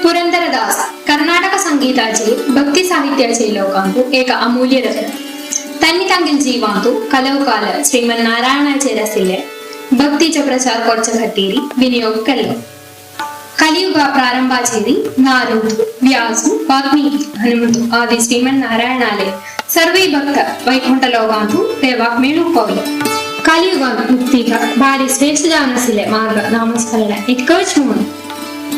पुरंदरदास कर्नाटक संगीताचे भक्ती साहित्याचे लोकांक एक अमूल्य रत्न. त्यांनी तांगील जीवांतू कलवकाल श्रीमन्नारायणाचे रसिले भक्तीचे प्रचार करचे खातीर विनियोग केलो. कलियुग प्रारंभाचेरी नारद व्यासु वाल्मीकि हनुमंतु आदि श्रीमन्नारायणाले सर्वे भक्त वैकुंठ लोकांतू देवाक मेळूक पावले. कलियुगात मुक्तीका भारी श्रेष्ठ जावन आशिल्ले मार्ग नामस्मरण एकच म्हणून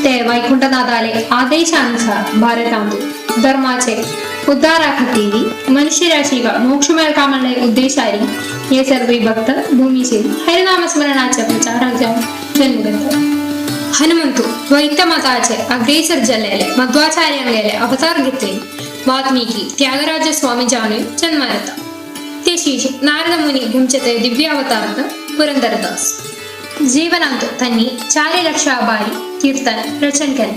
ते वैकुंठनाथाले आदेशानुसार भारतांतू धर्माचे उद्धारा खातीर मनुष्य राशीका मोक्ष मेळकामणे उद्देशारी हे सर्व भक्त भूमीचेर हरिनामस्मरणाच्या प्रचाराक जावन जन्म घेतलो. हनुमंतु द्वैत मताचे अग्रेसर जाल्लेले मध्वाचार्यांगेले अवतार घेतले. वाल्मीकि त्यागराज स्वामी जावन जन्म घेतला. तेशीच नारद मुनी घेवचे दिव्य अवतार पुरंदरदास. जीवनांत त्यांनी 4 लक्ष बारी कीर्तन रचन केले.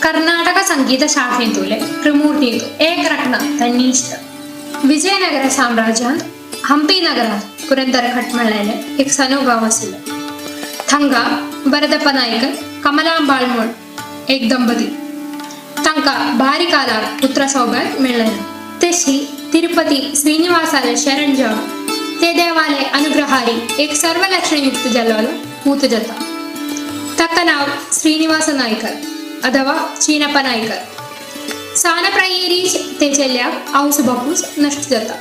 कर्नाटक संगीत शाखेतूले त्रिमूर्तींत एक रत्न त्यांनी इष्ट. विजयनगर साम्राज्यात हंपी नगरात पुरंदरखट म्हणलेले एक सनो गाव आशिल्ले. थंगा भरदप्प नाईक कमलांबाळमूळ एक दंपती. तांका भारी कालाक पुत्र सौभाग्य मेळ्ळें. तेशी तिरुपती श्रीनिवासाले शरण जावन ते देवाले अनुग्रहारी एक सर्व लक्षणयुक्त जल्वालो पूत जाता. तಕ್ಕ नाव श्रीनिवास नायकर अथवा चीनप्प नायकर. सानप्रायेरीच ते ಚೆಲ್ಯಾಕ್ ಔಸು ಬಾಪೂಸ್ नष्ट जाता.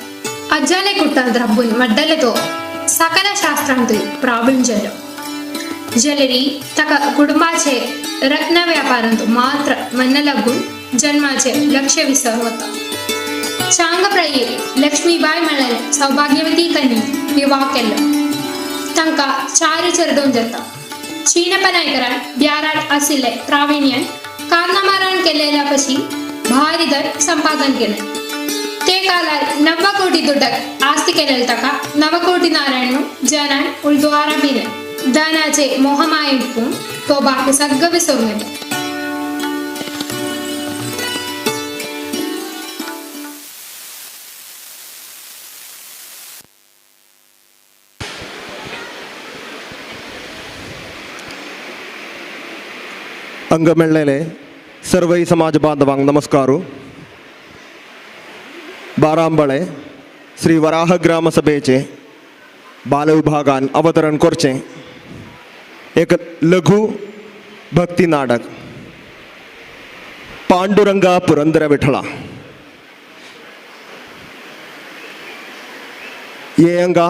अज्जाले कुट्टाल द्रब्बून मड्डले तो सकल शास्त्रांतूय प्रावीण्य जालो. जलरी तका कुटुंबाचे रत्न व्यापारांतू मात्र मन लागून जन्माचे लक्ष्य विसर होता. चांगप्रायेर लक्ष्मीबाई म्हणलेले सौभाग्यवती कन्या विवाह केलो. तांका 4 चरडोन जाता. चीनप्प नायकरान ब्याराट आशिल्ले प्राविण्यान कारनामारान केलेल्या पशी भारी दर संपादन केले. ते कालार 9 कोटी दुड्डक आस्ती केलेले ताका 9 कोटी नारायण जनान उलद्वारा बिने दानाचे मोहमाय इट्कून तो बाकी सगळं विसरून येतो. अंग मेळ्ळेले सर्वै समाज बांधवांक नमस्कारू. बारांबळे श्री वराह ग्राम सभेचे बालविभागान अवतरण करचे एक लघु भक्ती नाटक पांडुरंगा पुरंदर विठला. ये अंगा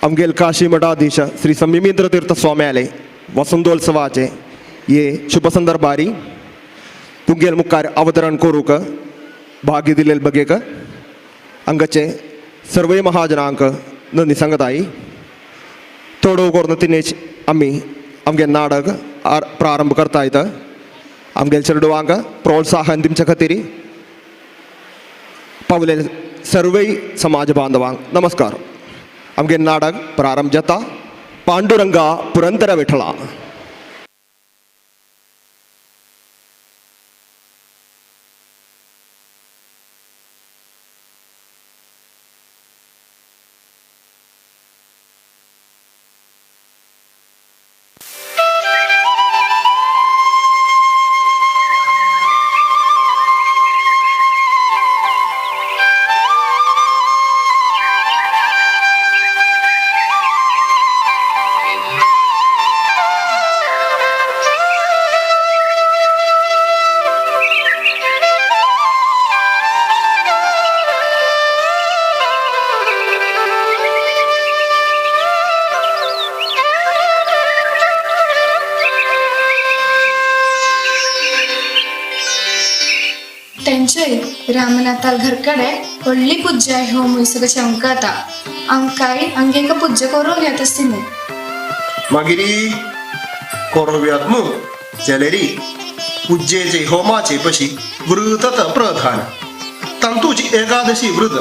आमगेल काशी मठाधीश श्री संमिमिंद्र तीर्थ स्वाम्याले वसंतोत्सवाचे ये शुभ संदर्भारी तुमगेल मुखार अवतरण करूक भाग्य दिलेले बगेक हांगाचे सर्व महाजनांक नंदी सांगताय. थोडो करून तिनेच आमी आमगे नाटक प्रारंभ करतायत. आमगेल चेडवांक प्रोत्साहन दिवचे खातीर पावलेले सर्व समाज बांधवांक नमस्कार. आमगे नाटक प्रारंभ जाता. पांडुरंगा पुरंदर विठला. ರಾಮನಾಥಾಲ್ घरकडे ಒಳ್ಳಿ ಪೂಜ್ಯ ಹೋ ಮುಯಿಸಗ ಶಂಕತ ಅಂಕಾಯಿ ಅಂಗೇಕ ಪೂಜ್ಯ ಕೊರೋಗ್ಯಾತ ಸಿನೆ मागिरी कोरोव्यात मग जलेरी पूजेचे होमाचे पशी वृतत प्रधान तंतूची एकादशी वृत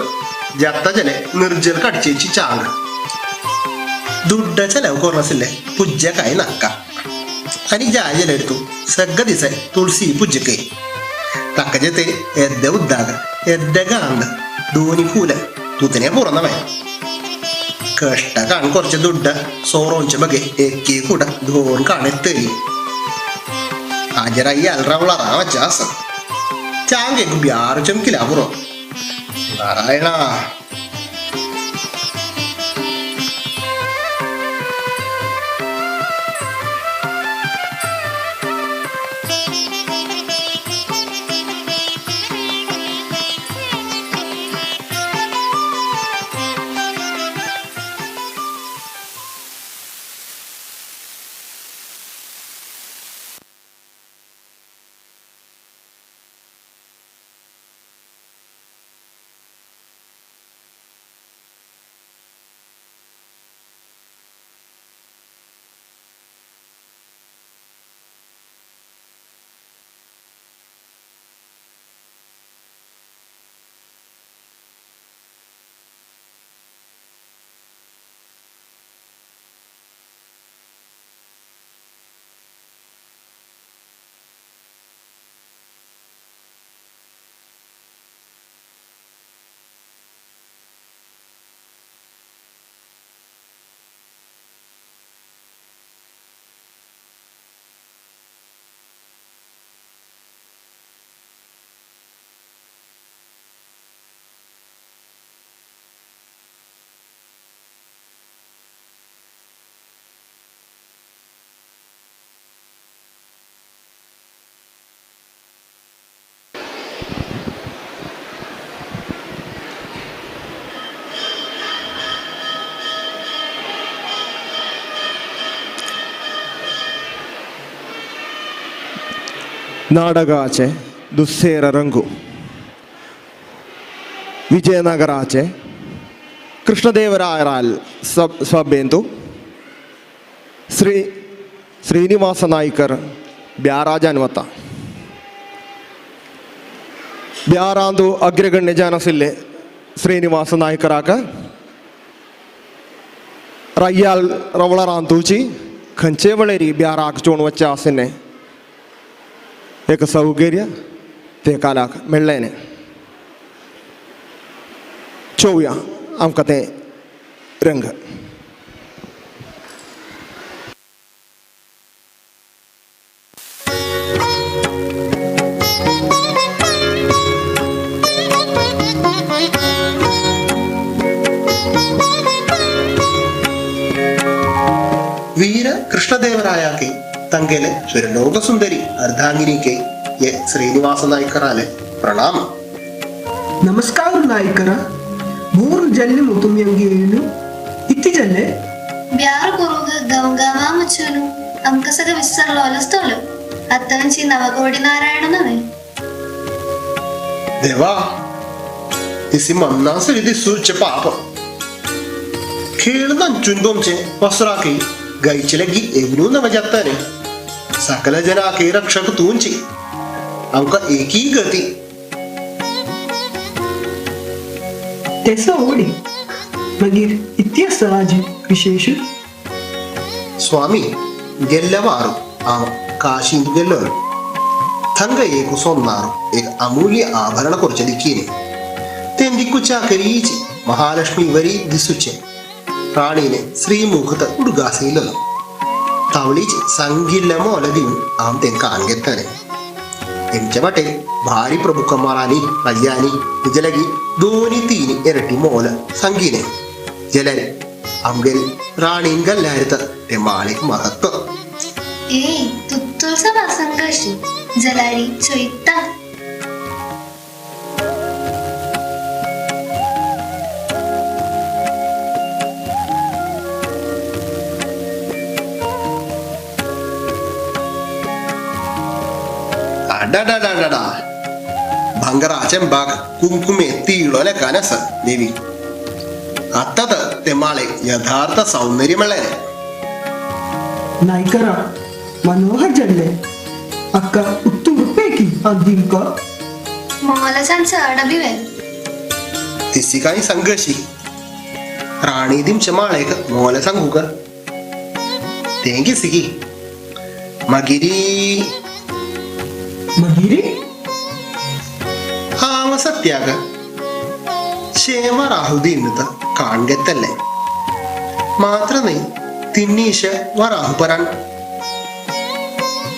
जाता जले निर्जल काडचेची चांग दुड्डाच्या लवकर नसले पूज्य काय नाका आणि ज्या जलेर तू सगळं दिसाय तुळशी पूज्यके ताका जेते एद्दे उद्दाग एद्दे गांध दोन्ही फुलं तू तने पुरण नव्हे. कष्ट काण करचे दुड्ड सोरोंचे बघे एक ಕೂಡ दोन काणे तरी हाजराई अलरावला रामचास चांगे गुब्यार चमकीला बुरो नारायणा ನಾಡಗಾಚೆ ದುಸ್ಸೇರ ರಂಗು ವಿಜಯನಗರಾಚೆ ಕೃಷ್ಣದೇವರಾಯರಾಲ್ ಸಭೆಂದು ಶ್ರೀನಿವಾಸ ನಾಯ್ಕರ್ ಬ್ಯಾರಾಜಾನ್ವತ ಬ್ಯಾರಾಂದು ಅಗ್ರಗಣ್ಯ ಜಾನಸಿಲ್ಲೆ ಶ್ರೀನಿವಾಸ ನಾಯ್ಕರಾಕ ರಯ್ಯಾಲ್ ರವಳರಾಂತೂಚಿ ಖಂಚೇವಳೇರಿ ಬ್ಯಾರಾಕ್ ಚೋಣ ವಚ್ಚ ಆಸೆನೆ एक सौकर्य ते कालाक मेळ्ळें चोवया आमकां तें रंग वीर कृष्णदेवराया के तंगेले सुरलोक सुंदरी अर्धांगिनी के ये श्रीनिवास नायकराले प्रणाम नमस्कार नायकर ಮೂರು ಜಲ್ಲಿ ಮುತುಮ್ಯಂಗಿಯೇನು ಇತ್ತಿ ಜಲ್ಲೆ ಬ್ಯಾರ ಗುರುಗ ಗಂಗಾವ ಮಚ್ಚನು ಅಂಕಸಗ ವಿಸ್ಸರಲು ಅಲಸ್ತೋಲು ಅತ್ತವಂಚಿ ನವಗೋಡಿ ನಾರಾಯಣನವೇ देवा इसी मन्ना से यदि सूच पाप खेलना चुंदों से वस्त्रा की गई चलेगी एवनू न बजाता ने सकल जना के रक्षक तूंची अंका एक ही गति तेसा ओडी मगीर इतिहासराजी विशेष स्वामी गेल्लवारू आ काशी गेल्लोर थंग एक सोन्नारू एक अमूल्य आभरण कोर्चदिकीने तें दिक्कुचा करीची महालक्ष्मी वरी दिसुचे राणीने श्रीमुखत उडुगासेलो तावळीची संगिल्ल मोलदी आम तेंका अंगेत्ताने त्यांच्या वाटे भारी प्रमुखमारानी राजानी जलगी दोन्ही तीन एरटी मोल संगीने जलरे आमगेल राणीन गल्ल्यारत ते माळेक महत्व ए तुत्तुलसा वासंगाशी जलारी चोइत्ता अडडडडडा भंगराचे बाग कुंकुमे तीळोले कनस देवी अत्तत ते माळे यथार्थ सौंदर्य मिळले नायकर मनोहर जल्ले अक्का उत्तु रुपेकी अंतिम का मोलाचांचा अडबिवे तिसी काही संघर्षी राणी दिमचे माळेक मोल सांगू का तेंगी सिगी मगिरी मगिरी ಹಾವ ಸತ್ಯಾಗ ಕ್ಷೇಮ ರಾಹುದೀನ್ನತ ಕಾಣ್ಗೆತ್ತಲ್ಲೇ ಮಾತ್ರ ನೈ ತಿನ್ನೀಶ ವರಾಹು ಪರಾನ್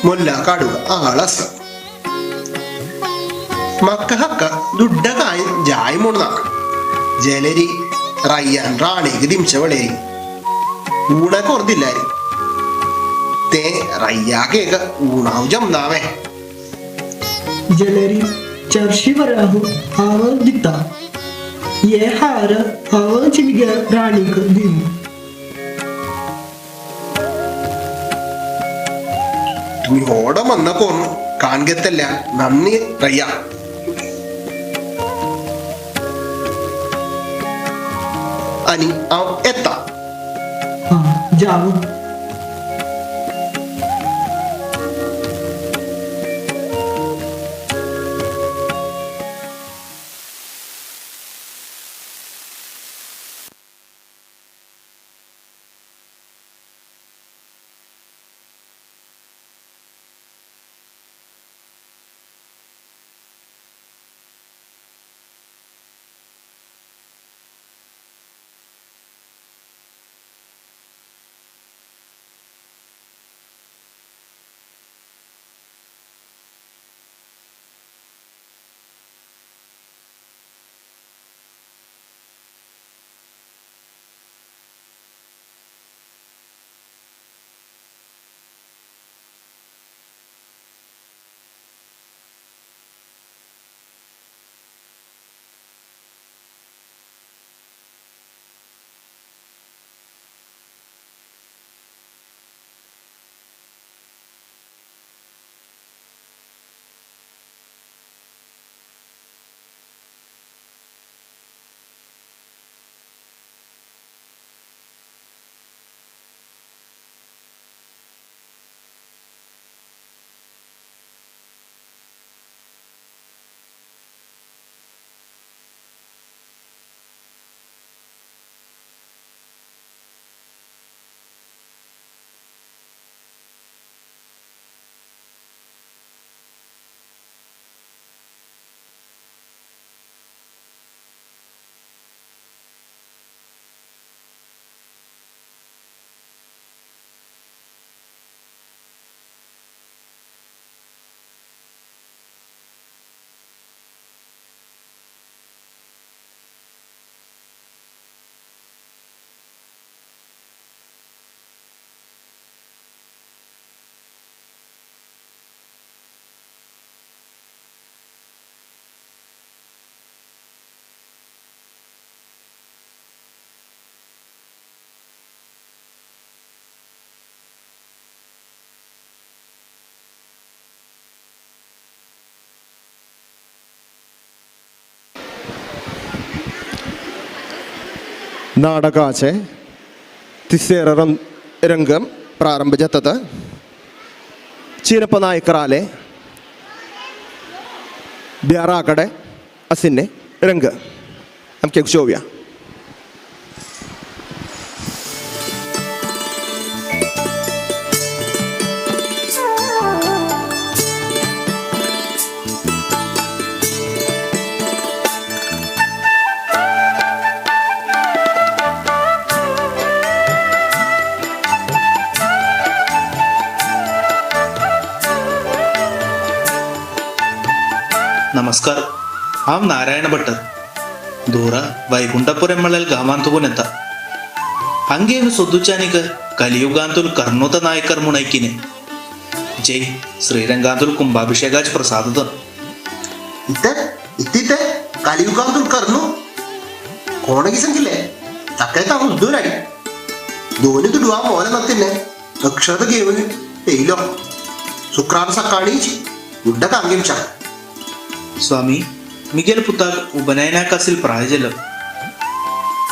ಮೊಲ್ಲ ಕಾಡುಗ ಆಳಸ മക്ക ഹക്ക ദുഡ്ഡകായ ജായ് മുണ ജലരി റയ്യാൻ റാണേക്ക് ദിംശവളേരി ഊണൊക്കെ ഓർത്തില്ലാരി തേ റയ്യാക്കേക്ക് ഊണാവ് ജംനാവേ जलेरी चर्शी वराहू आवाज दिता ये हार आवाज चिलग्या राणीक दिम तुम्ही ഓടം വന്നപ്പോ കാൺകത്തല്ല നന്ദി റയ്യ അനി ആ എത്താ हाँ जाओ नाटकाचे तिसरे रंग प्रारंभ जातात. चिरप नायकराले ब्याराकडे असिने रंग आमके शोव्या. नमस्कार. हांव नारायण भट्टर. दूरा वैकुंठपुरमळल गावांतून येता. हंगेन सोदुचानिक कलियुगांतूल कर्णोत नायकर मुणैकिने जय श्रीरंगांतूल कुंभाभिषेकाच प्रसादत इत्ते कलियुगांतूल कर्णू कोणगी संगिले तक्कळता उद्दूराडी दोन्ही तुडवा मोला नत्तिने अक्षरत घेऊन येयलो शुक्रार सकाळीच गुड्ड कांगेमचा. स्वामी मिगेल पुताक उपनयनाकासिल प्राय जालो.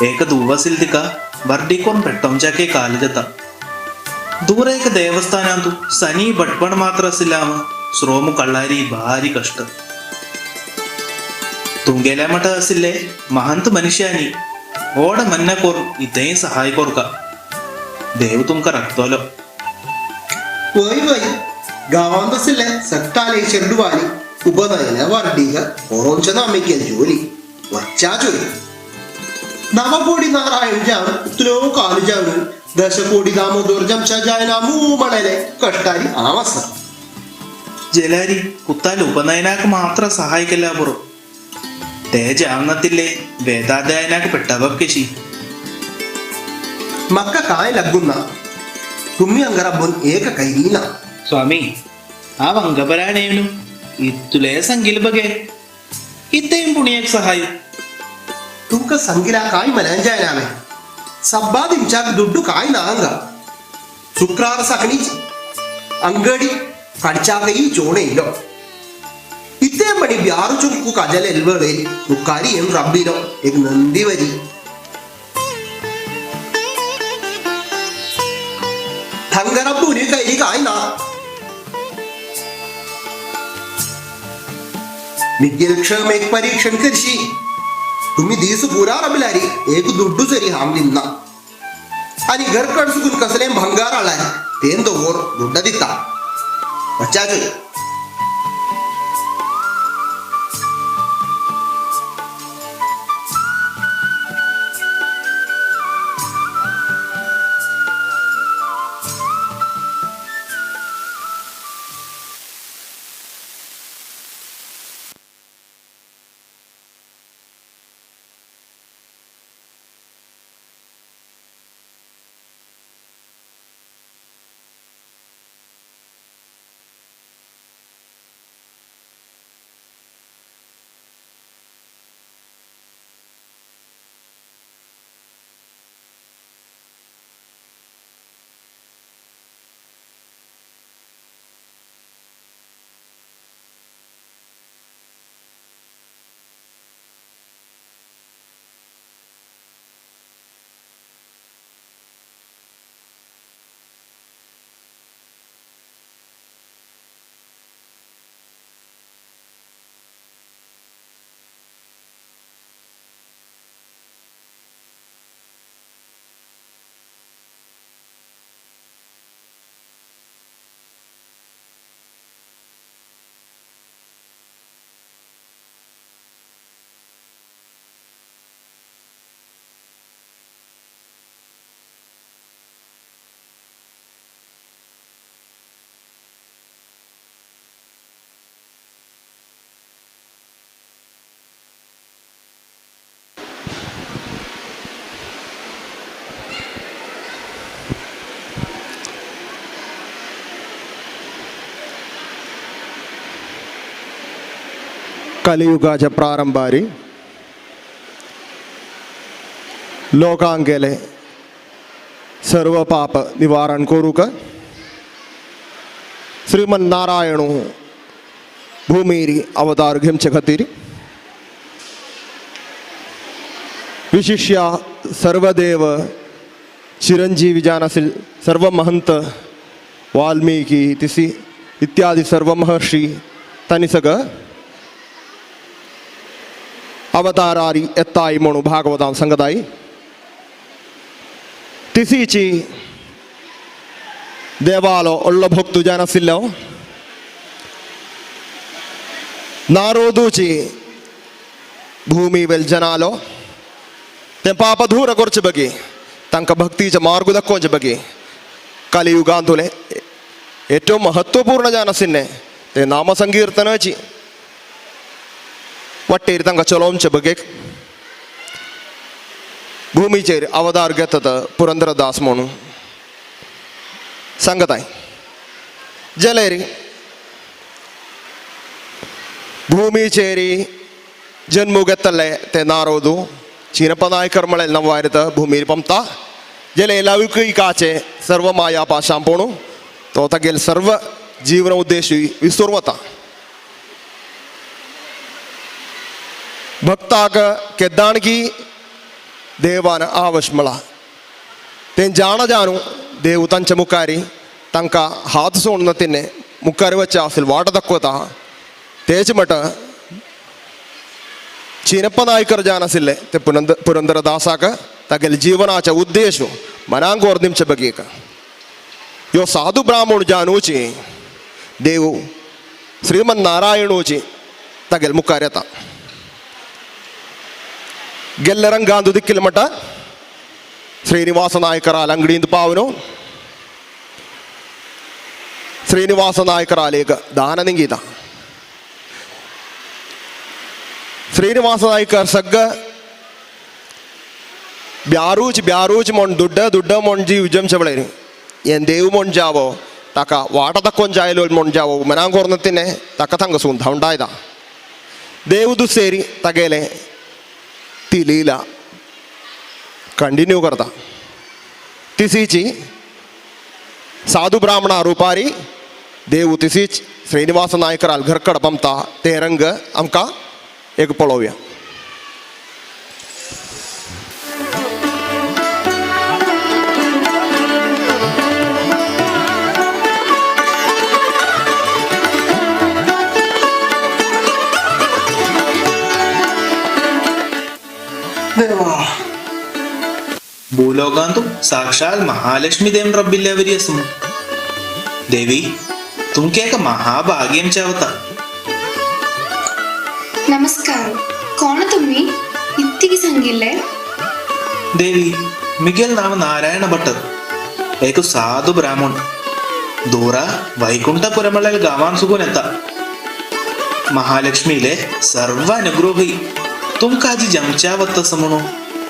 एक दुवासिल तिका बर्डीकोन पेट्टोंचाके काल जाता. दूर एक देवस्थानांतू सनी भटपण मात्र आशिल्ल्याम श्रोम कळ्ळारी भारी कष्ट. तुंगेल्या मठ आशिल्ले महंत मनुष्यांनी ओड मन्ने कोर इथेय सहाय कोरका. देव तुमका रक्तलो. वय वय गावांत आशिल्ले सट्टाले शेरडुवाली ഉപനയന വർഡിക ഓറോഞ്ച നാമിക്കൽ ജോലി വച്ചാ ജോലി നവകോടി നാരായण जाऊन तुलो काल जाऊन 10 कोटी दामोदर जमचा जायना मूमळले कष्टारी आवास ജലാരി പുത്താൽ ഉപനയനാക്ക് മാത്രം സഹായിക്കല്ല പുറം തേജാവുന്നത്തില്ലേ വേദാധ്യായനാക്ക് പെട്ടവക്കശി ಮಕ್ಕ ಕಾಯಿ ಲಗ್ಗುನ್ನ ತುಮ್ಮಿ ಅಂಗರ ಬೊನ್ ಏಕ ಕೈನೀನ ಸ್ವಾಮಿ ಆ ವಂಗಬರಾಣೇನು ಇತ್ತುಲೇ ಸಂಗಿಲ್ ಬಗೆ ಇತ್ತೇಂ ಪುಣ್ಯಕ್ಕೆ ಸಹಾಯ ತುಕ ಸಂಗಿಲ ಕಾಯಿ ಮಲಂಜಾಯನಾವೆ ಸಬ್ಬಾದಿ ವಿಚಾಕ ದುಡ್ಡು ಕಾಯಿ ನಾಂಗ ಶುಕ್ರಾರ ಸಕಣಿ ಅಂಗಡಿ ಕಡ್ಚಾಕ ಈ ಚೋಣೆ ಇಲ್ಲೋ ಇತ್ತೇ ಮಣಿ ಬ್ಯಾರು ಚುಕ್ಕು ಕಜಲ ಎಲ್ವಳೆ ಮುಕ್ಕಾರಿ ಏನು ರಬ್ಬಿರೋ ಈಗ ನಂದಿ ವರಿ ಹಂಗರಬ್ಬು ನೀ ಕೈ ಕಾಯ್ನಾ नित्यक्षम एक परीक्षण करशी तुम्ही दिस पुरा रबलारी एक दुड्डू जरी हामलिना आणि घर कडसुकून कसले भंगार आलाय तेन दोवर दुड्डा दिता बच्चाजो कलियुगाच्या प्रारंभारी लोकांगेले सर्व पाप निवारण करूक श्रीमन्नारायणू भूमीरी अवतार घेवचे खातीर विशिष्य सर्वदेव चिरंजीवी जान आशिल सर्व महंत वाल्मिकी तिसी इत्यादी सर्व महर्षी तांणी सगळं अवतारारी येताय म्हणून भागवतान सांगताय तिसीची देवालो ಒಳ್ಳ ಭಕ್ತು ಜನ ಸಿಲ್ಲೋ नारोदूची भूमी वेल जनालो ते पाप दूर करचे बगे तांकां भक्तीचे मार्ग दाखोवचे बगे कलियुगांतुले ഏറ്റവും महत्वपूर्ण जान आशिल्लें ते नामसंकीर्तनाची वाटेर तांकां चलोवचे बगेक भूमीचेर अवतार घेतात पुरंदरदास म्हणून सांगताय जाल्यार भूमीचेरी जन्म घेतले ते नारोदू चिनपनायकर म्हळें नवायरत भूमीर पंपता जाल्यार लौकिकाचे सर्व माया पाशांपणू तो तागेल सर्व जीवन उद्देश विसरून वता भक्ताक केदाणगी देवान आवश म्हळा ते जाण जानू देव तांच्या मुखारी तांकां हात सोडून तिने मुखार वच्चे आसले वाट दाखवता तेच मट चिनप्प नायकर जान आशिल्ले ते पुरंदरदासाक तागेले जिवनाचे उद्देश मनाक गोर दिवचे बगेक ह्यो साधू ब्राह्मण जानूची देव श्रीमन्नारायणूची तागेले मुखार येता गेल्ले रंगांत दिक्किल मट श्रीनिवास नायकर अंगडींत पावनो ಶ್ರೀನಿವಾಸ ನಾಯ್ಕರ ಆಲೇಖ ದಾನನಿಂಗೀತ ಶ್ರೀನಿವಾಸ ನಾಯ್ಕರ್ ಸಗ್ಗ ಬ್ಯಾರೂಚ್ ಮೊಂಡ್ ದುಡ್ಡ ಮೊಂಡ್ ಜೀವ್ ಜಂಶಬಳೇನು ಏನ್ ದೇವ್ ಮೊಂಡ್ ಜಾವೋ ತಕ ವಾಟ ತಕ್ಕೊಂಜಾಯಲು ಮೊಂಡ್ ಜಾವೋ ಮನಾಂಗೋರ್ನತ್ತಿನೆ ತಕ್ಕ ತಂಗಸೂನ್ ಧೌಂಡಾಯ್ದ ದೇವ್ದು ಸೇರಿ ತಗೇಲೆ ती लीला कंटिन्यू करता तिसीची साधू ब्राह्मण रुपारी देव तिसीच श्रीनिवास नायकर घरकड पमता ते रंग आमकां एक पळोवया. ಭೂಲೋಕಾಂತು ಸಾಕ್ಷಾತ್ ಮಹಾಲಕ್ಷ್ಮಿ ದೇವ್ ರಬ್ಬಿಲ್ಲೆವರಿ असमु देवी तुमके एक महाभाग्यम चावता. नमस्कार, कोण तुम्ही? इतकी सांगितले. देवी मिगेल नाव नारायण भट्टर एक साधू ब्राह्मण दूरा वैकुंठपुरमळल गावान सुगून येता. महालक्ष्मीले सर्व अनुग्रही तुमका आजी जमच्यावत म्हणून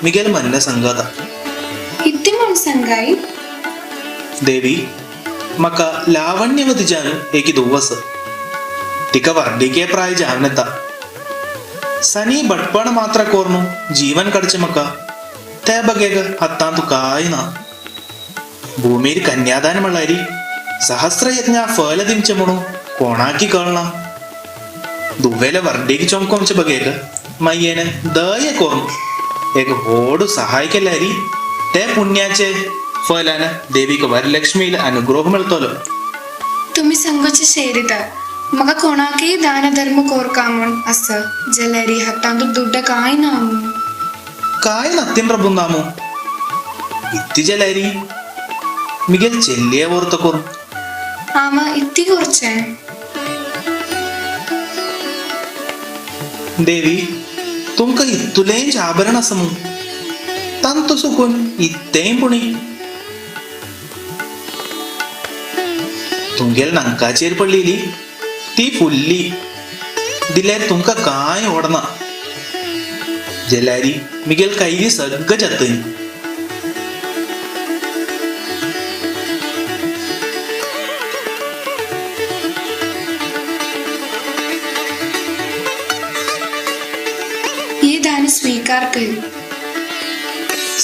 मिगेल म्हणणं सांगता. किती म्हण सांगाई? देवी मका लावण्यवती जान एक दिवस तिका वर्डीके प्राय जावनता सनी बटपण मात्र कोरनु जीवन कडचे मका त्या बघेग हत्ता तू काय ना भूमीर कन्यादान म्हळारी सहस्र यज्ञ फल दिमचे म्हणून कोणाकी कळना दुवेले वर्डीक चमकोमचे बघेग मायेने दय कोरनु एक होड सहाय केल्यारी ते पुण्याचे फलान देवीक वरलक्ष्मीला अनुग्रह मिळतलो. तुम्ही संघचे शेरीदार मग कोणाकही दान धर्म कोरका म्हण असं जलेरी हातांत दुड्ड काय नामू काय नत्तीन प्रभू नामू इत्ती जलेरी मिगेल ಚೆಲ್ಲಿಯ ಓರ್ತ ಕೊರು ಆಮ ಇತ್ತಿ ಕೊರ್ಚೆ. देवी तुमका इत्तुलेंच आभरण समू तंतु सुकून इत्तें पुणी तुमगेल नंकाचेर पडलेली ती फुल्ली दिल्यार तुमका कांय ओडना जेल्यारी मिगेल काही सगळं जातय. ये दान स्वीकार कर.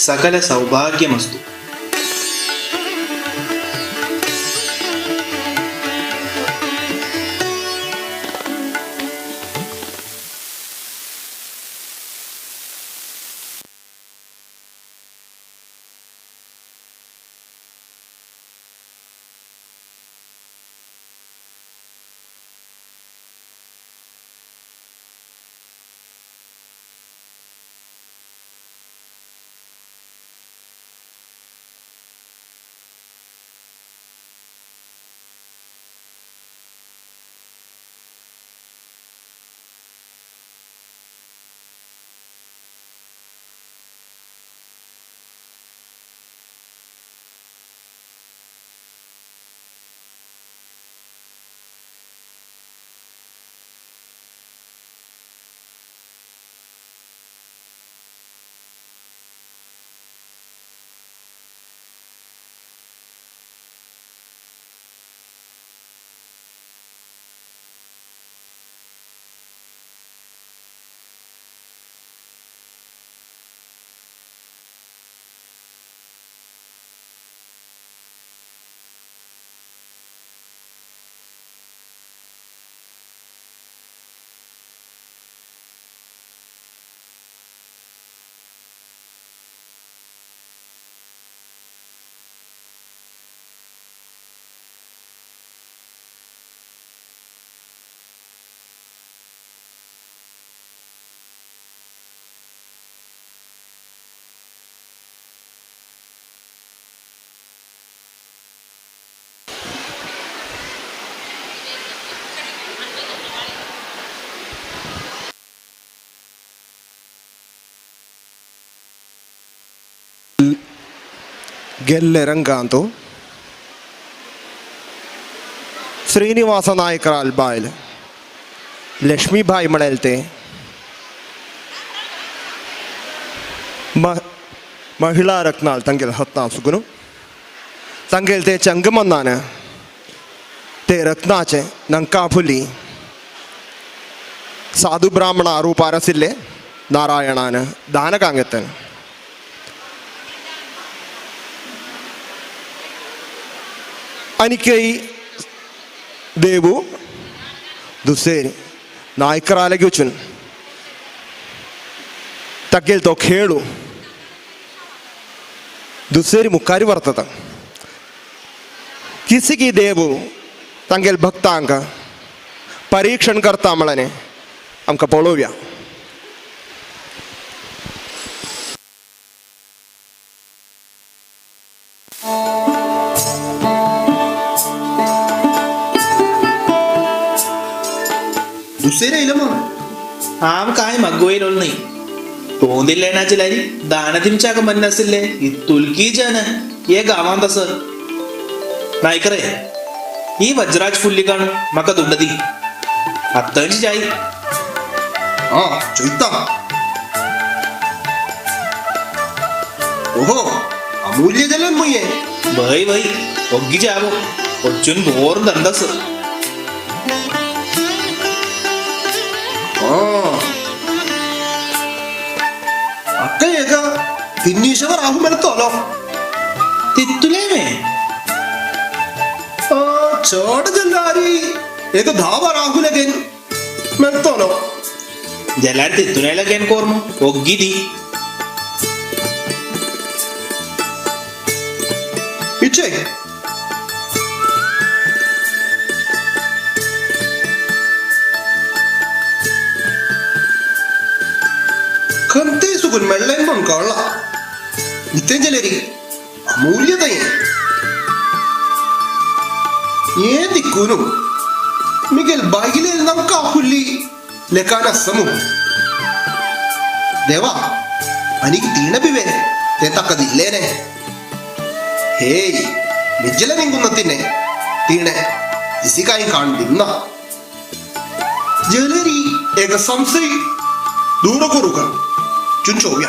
सकल सौभाग्यमस्तु. ಗೆಲ್ಲೆ ರಂಗ ಅಂತೂ ಶ್ರೀನಿವಾಸ ನಾಯ್ಕರ ಅಲ್ಬಾಯ್ಲ್ ಲಕ್ಷ್ಮೀಬಾಯಿ ಮಳೆಲ್ತೆ ಮಹಿಳಾ ರತ್ನಾಳ್ ತಂಗೆಲ್ ಹತ್ನಾ ಸುಗುನು ತಂಗೆಲ್ ते चंगमन्नान ते रत्नाचे नंका फुली साधु ब्राह्मण रूप अरसिल्ले नारायणान दानकांगतन अनिकई देवु दुसेरी नायकरालगे वचून तगेल तो खेळू दुसरी मुखारी वर्तता किसी की देवू तांगेल भक्तांक परीक्षण करता म्हळ्याने आमकां पळोवया. दुसरे येईल मग ആം കായ് മഗ്ഗോയിലൊന്നേ തോന്നില്ലേനാച്ചിലാരി ദാനത്തിൻചാക മന്നസില്ലേ ഈ തുൽക്കീജാന ഏ ഗാവാന്ത സർ നായ്ക്കറേ ഈ വജ്രാജ് ഫുല്ലിക്കാണ് മക്ക ದುಡ್ಡದಿ ಅತ್ತಂಚಿ ಜಾಯಿ ആ ചോദിത്താം. ഓഹോ അമൂല്യജലം മൊയ്യേ ಬೈ ಬೈ ಒಗ್ಗಿ ಜಾಗೋ ಒಚ್ಚುನ್ ಬೋರ್ ದಂಡಸ್ ആ ಅಕ್ಕಯ್ಯಗ ತಿನ್ನೀಶವ ರಾಹು ಮೆಲ್ತೋಲೋ ತಿತ್ತುಲೇಮೆ ಆ ಚೋಡ ಜಲ್ಲಾರಿ ಏಕ ಧಾವ ರಾಹುಲಗೆನ್ ಮೆಲ್ತೋಲೋ ಜಲಾಡ್ ತಿತ್ತುನೇಲಗೇನ್ ಕೋರ್ನು ಒಗ್ಗಿದಿ ಇಚ್ಛೆ ಕಂತೆ ಸುಗುನ್ ಮೆಲ್ಲೆನ್ ಬಂದ್ಕೊಳ್ಳ ನಿತ್ಯಂಜಲೇರಿ ಅಮೂಲ್ಯತೆಯೇ ಏನ್ ದಿಕ್ಕೂನು ಮಿಗೆಲ್ ಬಾಗಿಲೇ ನಮ್ಕ ಹುಲ್ಲಿ ಲೆಕಾನ ಸಮು ದೇವಾ ಅನಿಗೆ ತೀಣ ಬಿವೆ ತಕ್ಕದಿಲ್ಲೇನೆ ಹೇಯ್ ನಿಜ್ಜಲ ನಿಂಗುನ್ನತಿನ್ನೆ ತೀಣೆ ಇಸಿಕಾಯಿ ಕಾಣ್ದಿನ್ನ ಜಲರಿ ಏಕ ಸಂಶಯ ದೂರ ಕೊರುಕ ಚುಂಚೋವ್ಯ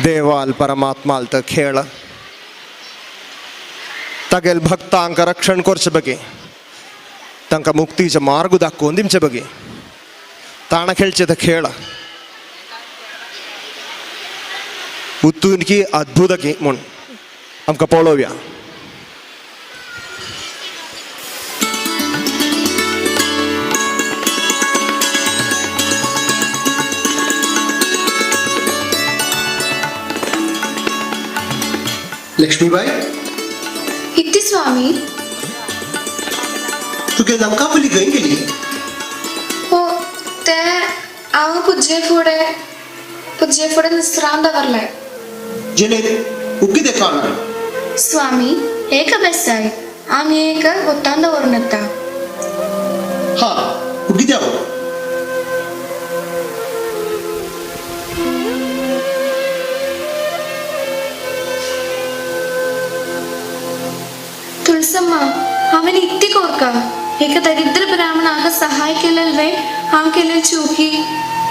देवाल परमात्माल तर खेळ तगेल भक्तांक रक्षण करचे बगे तांकां मुक्तीचे मार्ग दाखोवन दिवचे बगे ताणा खेळचे तर खेळ उत्तून की अद्भुत की म्हूण आमकां पळोवया. लक्ष्मीबाई इत्ती स्वामी. तुगे नमकापली खंय गेली? हो ते हांव पुज्जे फुडें विश्राम दवरलें. जेणे उग्गी काणा स्वामी एक बेसाय आमी एक उत्तान दवरून येता. हा उग्गी द्यावं. तुळसम्मा हांवें इत्ती कोरका एका दरिद्र ब्राह्मणाक सहाय केलेले हांव केले चूकी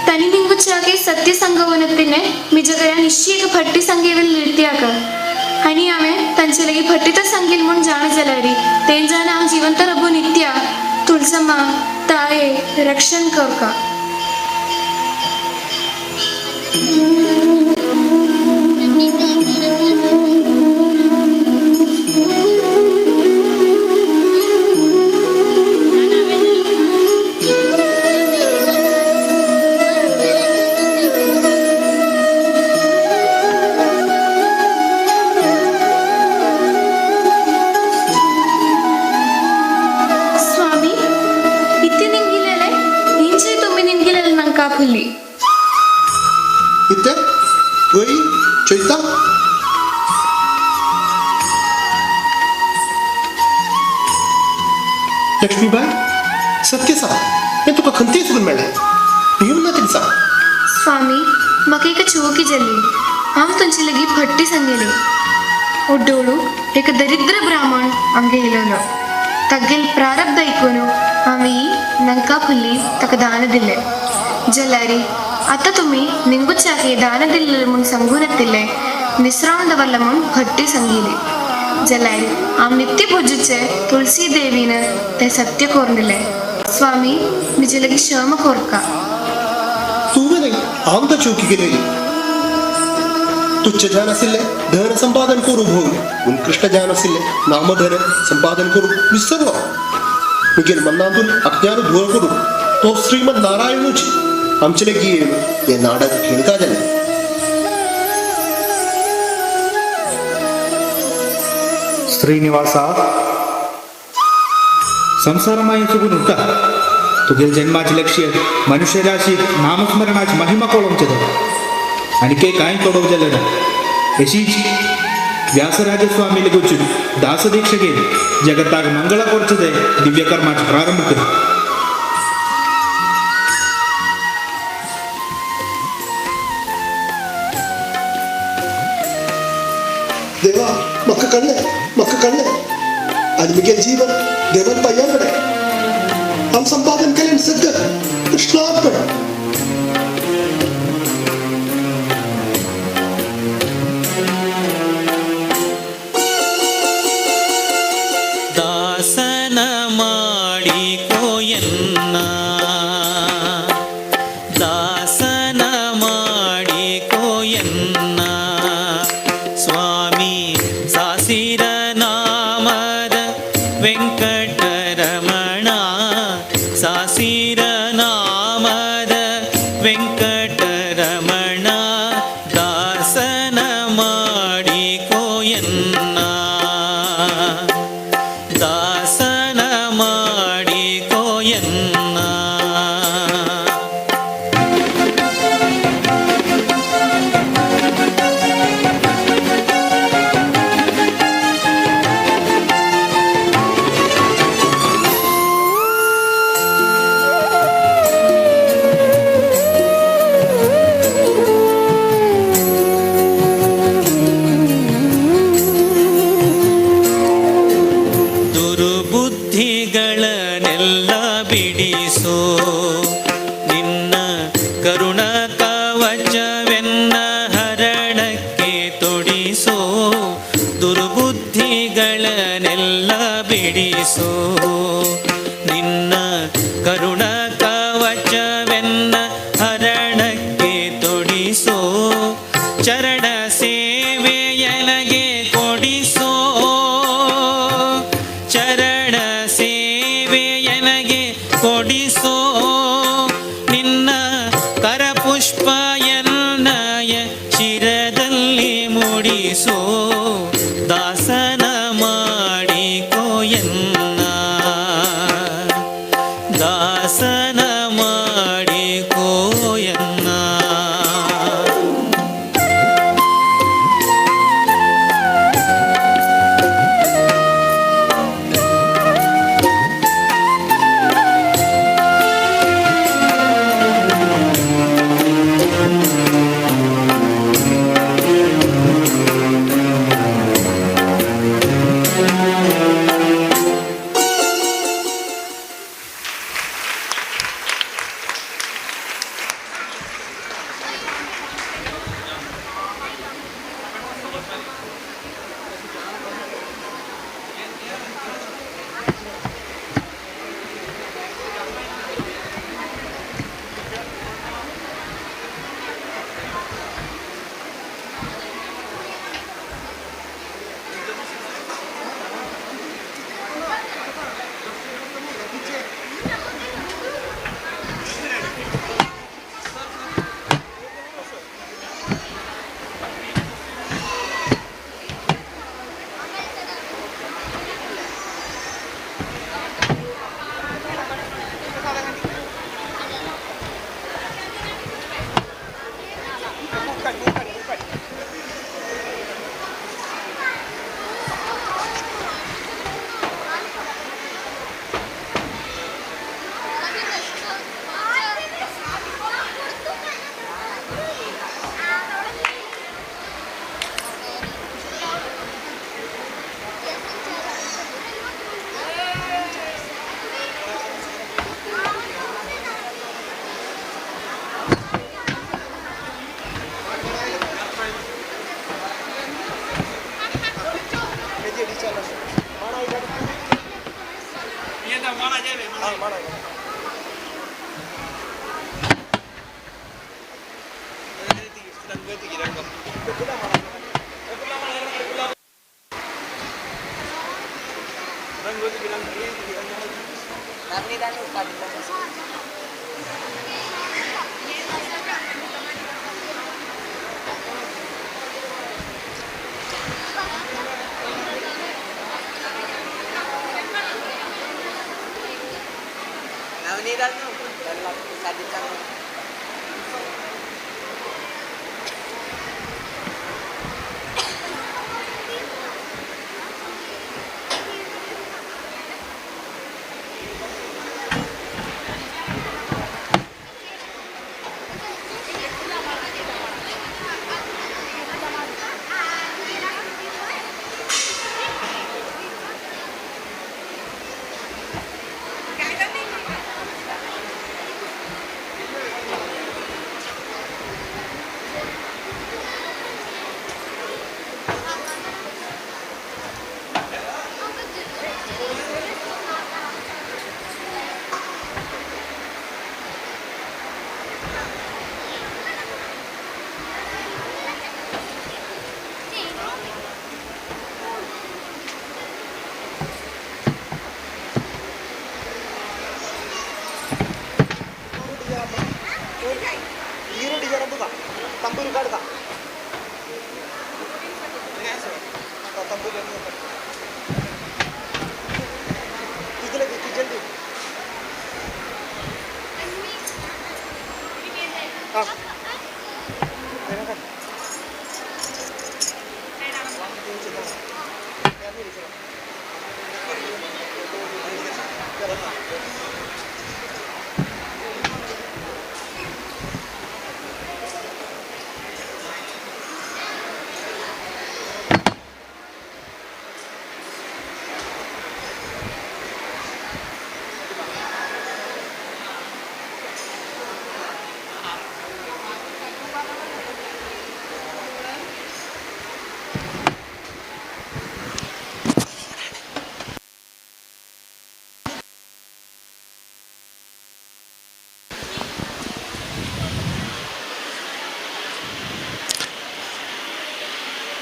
तांणी निंगुचाके सत्य संगवनपिने मिजगया निश्चय फट्टी संगेवेल नृत्याक आनी हांवें तांचे लागीं फट्टी तर सांगील म्हूण जाण जाल्यारी तें जाण हांव जिवंत रबू नित्या. तुळसम्मा ताये रक्षण कोरका. फुल्ली इथे वही चैता लक्ष्मीबाई सत्य सांग हे तुका खंती सुगून मेळ्ळें येऊन ना तरी सांग. स्वामी म्हाका एक चूकी जाली. हांव तांचे लागीं फट्टी सांगलेली. उड्डोळू एक दरिद्र ब्राह्मण आमगे येयलो. तगेल प्रारब्ध ऐकून हांवें नंका फुल्ली ताका दान दिलें. जाल्यारी आतां तुमी निंगुचाके दान दिल्लें म्हूण सांगून येतिल्ले विश्राम दवरला म्हूण फट्टी सांगिली. जाल्यार हांव नित्य पुजेचे तुळसी देवीन तें सत्य करून दिलें. स्वामी म्हजे लागीं क्षम कोरका. तुवें न्ही हांव तर चुकी केलेली. तुच्छ ज्ञान आशिल्लें धन संपादन करूं भोग उत्कृष्ट ज्ञान आशिल्लें नामधन संपादन करूं विसरलो. मुगेल मनांतून अज्ञान धुळ करूं तो श्रीमद नारायणूच आमचे लागीं येवन हें नाटक खेळटा जालें. श्रीनिवासा संसारमाय चुकून उठा तुगेल जन्माचे लक्ष्य मनुष्य राशीत नामस्मरणाची महिमा कळोवचें आनी के कांय कळोवं जालें ना. अशीच व्यासराज स्वामी लेगून दासदीक्षा घेवन जगताक मंगळ करचें तें दिव्य कर्माचो प्रारंभ कर. देवा म्हाका कळ्ळें आनी मुगेल जीवन देवान पांया कडेन हांव संपादन केलें सगळें कृष्णार्पण. ದಾಸನ ಮಾಡಿಕೋಯನ್ನ ದಾಸನ ಮಾಡಿಕೋಯನ್ನ ಸ್ವಾಮಿ ಸಾಸಿರ ನಾಮದ ವೆಂಕಟರಮಣ ಸಾಸಿರ ನಾಮದ ವೆಂಕಟರಮಣ ದಾಸನ ಮಾಡಿಕೋಯನ್ನ ದಾಸನ ಮಾಡಿಕೋಯನ್ನ. ದುರ್ಬುದ್ಧಿಗಳನ್ನೆಲ್ಲ ಬಿಡಿಸೋ ನಿನ್ನ ಕರುಣ ಕವಚವೆನ್ನ ಹರಣಕ್ಕೆ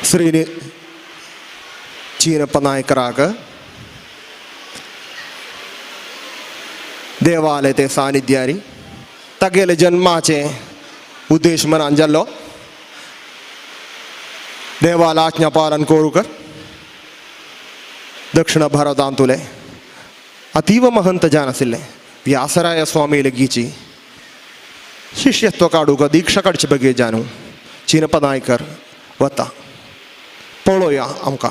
ശ്രീ ചീനപ്പ നായ്ക്കറാക്ക് देवालय सानिध्यारी तगेले जन्माचे उद्देश मनांजल्लो देवाला आज्ञा पालन कोरुकर दक्षिण भारतांतुले अतीव महंत जानसिल्ले व्यासराय स्वामीले गीची शिष्यत्व काढूक दीक्षा काडचे बगे जानू चीनप्पा नायकर वता पळोया आमकां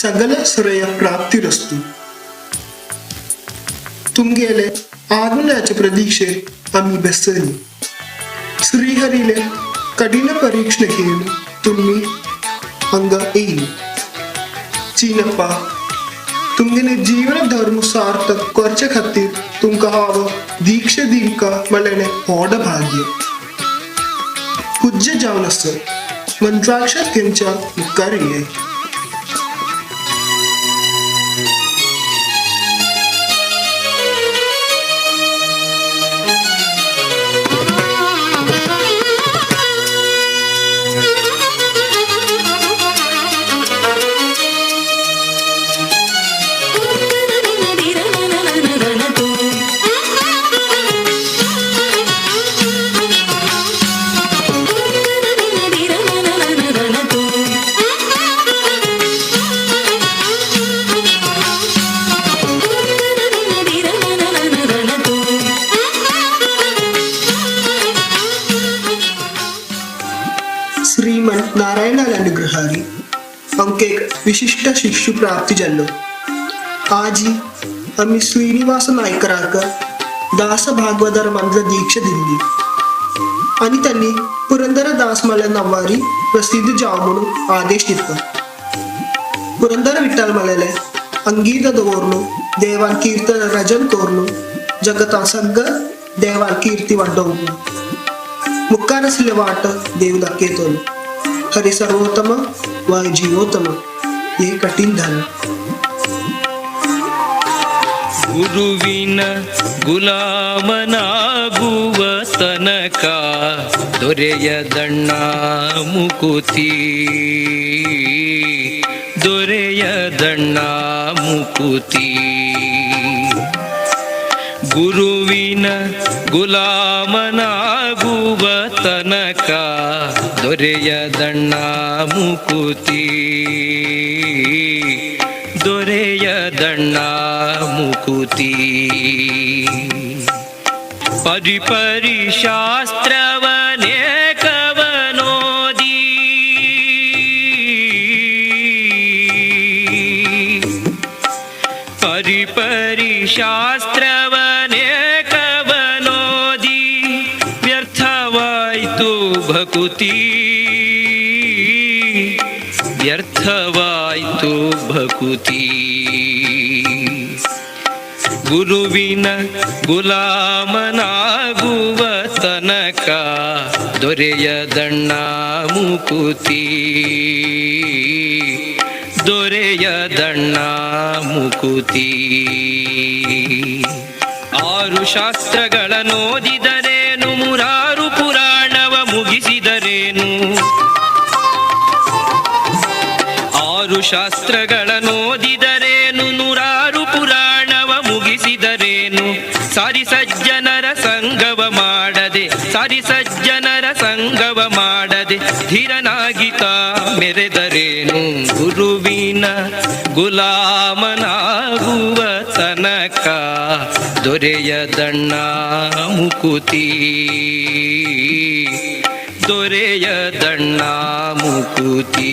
सगल श्रेय प्राप्तिरस्तु. तुमगेले आगुल्याच्या प्रतीक्षेत आम्ही बसली. श्रीहरीले कठीण परीक्षण घेऊन तुम्ही अंग येईल चीनप्पा तुमगेले जीवन धर्म सार्थक करचे खातीर तुमका हांव दीक्षा दिवका म्हळ्याने व्हड भाग्य पूज्य जावन आसत मंत्राक्षर तेंच्या मुखार ये श्रीमन नारायणाला अनुग्रहारी आमकां एक विशिष्ट शिष्य प्राप्ती जाल्लो आजी आमी श्रीनिवास नायकराक दास भागवतार मंत्र दीक्षा दिल्ली आनी त्यांनी पुरंदर दास मल्ल्या नांवारी प्रसिद्ध जाव म्हणून आदेश दिलो पुरंदर विठ्ठल मल्लेले अंगीत दवरलो देवान कीर्तन रजन कोरलो जगतां सगळ देवान कीर्ती वाडोवलो मुखार असले वाट देव दाखयतलो हरि सर्वोत्तम वाय जीवोत्तम हे कठीण झालं ಗುರುವಿನ ಗುಲಾಮನಾಗುವ ತನಕ ದೊರೆಯದಣ್ಣ ಮುಕುತಿ ದೊರೆಯದಣ್ಣ ಮುಕುತಿ ಗುರುವಿನ ಗುಲಾಮನಾಗುವ ತನಕ ದೊರೆಯದಣ್ಣ ಮುಕುತಿ ದೊರೆಯದಣ್ಣ ಮುಕುತಿ ಪರಿಪರಿ ಶಾಸ್ತ್ರವನೇಕವನೋದಿ ಪರಿಪರಿ ಶಾಸ್ತ್ರವನೇಕವನೋದಿ ವ್ಯರ್ಥವಾಯಿತು ಭಕುತಿ ವ್ಯರ್ಥವಾಯಿತು ಭಕುತಿ ಗುರುವಿನ ಗುಲಾಮನಾಗುವ ತನಕ ದೊರೆಯದಣ್ಣ ಮುಕುತಿ ದೊರೆಯದಣ್ಣ ಮುಕುತಿ ಆರು ಶಾಸ್ತ್ರಗಳನ್ನೋದಿದರೇನು ಮುರಾರು ಪುರಾಣವ ಮುಗಿಸಿದರೇನು ಆರು ಶಾಸ್ತ್ರಗಳನ್ನೋದಿದರೇನು ನೂರಾರು ಪುರಾಣವ ಮುಗಿಸಿದರೇನು ಸಾರಿ ಸಜ್ಜನರ ಸಂಗವ ಮಾಡದೆ ಸಾರಿ ಸಜ್ಜನರ ಸಂಗವ ಮಾಡದೆ ಧೀರನಾಗಿತ ಮೆರೆದರೇನು ಗುರುವಿನ ಗುಲಾಮನಾಗುವ ತನಕ ದೊರೆಯದಣ್ಣ ಮುಕುತಿ ದೊರೆಯದಣ್ಣ ಮುಕುತಿ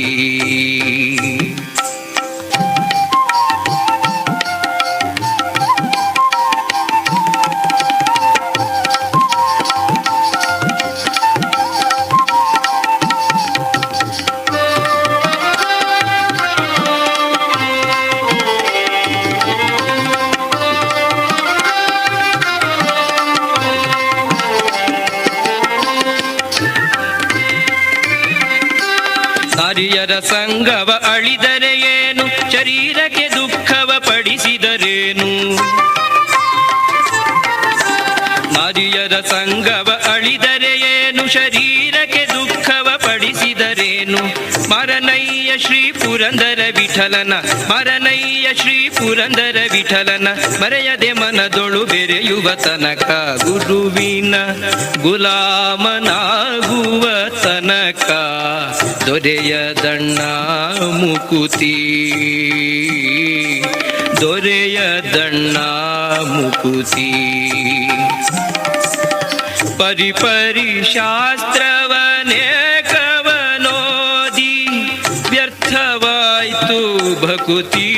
ಸಾರಿಯರ ಸಂಗವ ಅಳಿದರೆ ಏನು ಶರೀರಕ್ಕೆ ದುಃಖವ ಪಡಿಸಿದರೇನು ನಾರಿಯರ ಸಂಗವ ಅಳಿದರೆ ಏನು ಶರೀರಕ್ಕೆ ದುಃಖವ ಪಡಿಸಿದರೇನು ಮರನಯ್ಯ ಶ್ರೀ ಪುರಂದರ ವಿಠಲನ ಮರನಯ್ಯ ಶ್ರೀ ಪುರಂದರ ವಿಠಲನ ಮರೆಯದೆ ಮನದೊಳು ಬೆರೆಯುವ ತನಕ ಗುರುವಿನ ಗುಲಾಮನಾಗುವ ತನಕ ದೊರೆಯದಣ್ಣ ಮುಕುತಿ ದೊರೆಯದಣ್ಣ ಮುಕುತಿ ಪರಿಪರಿ ಶಾಸ್ತ್ರವನೇಕವನೋದಿ ವ್ಯರ್ಥವಾಯಿತು ಭಕುತಿ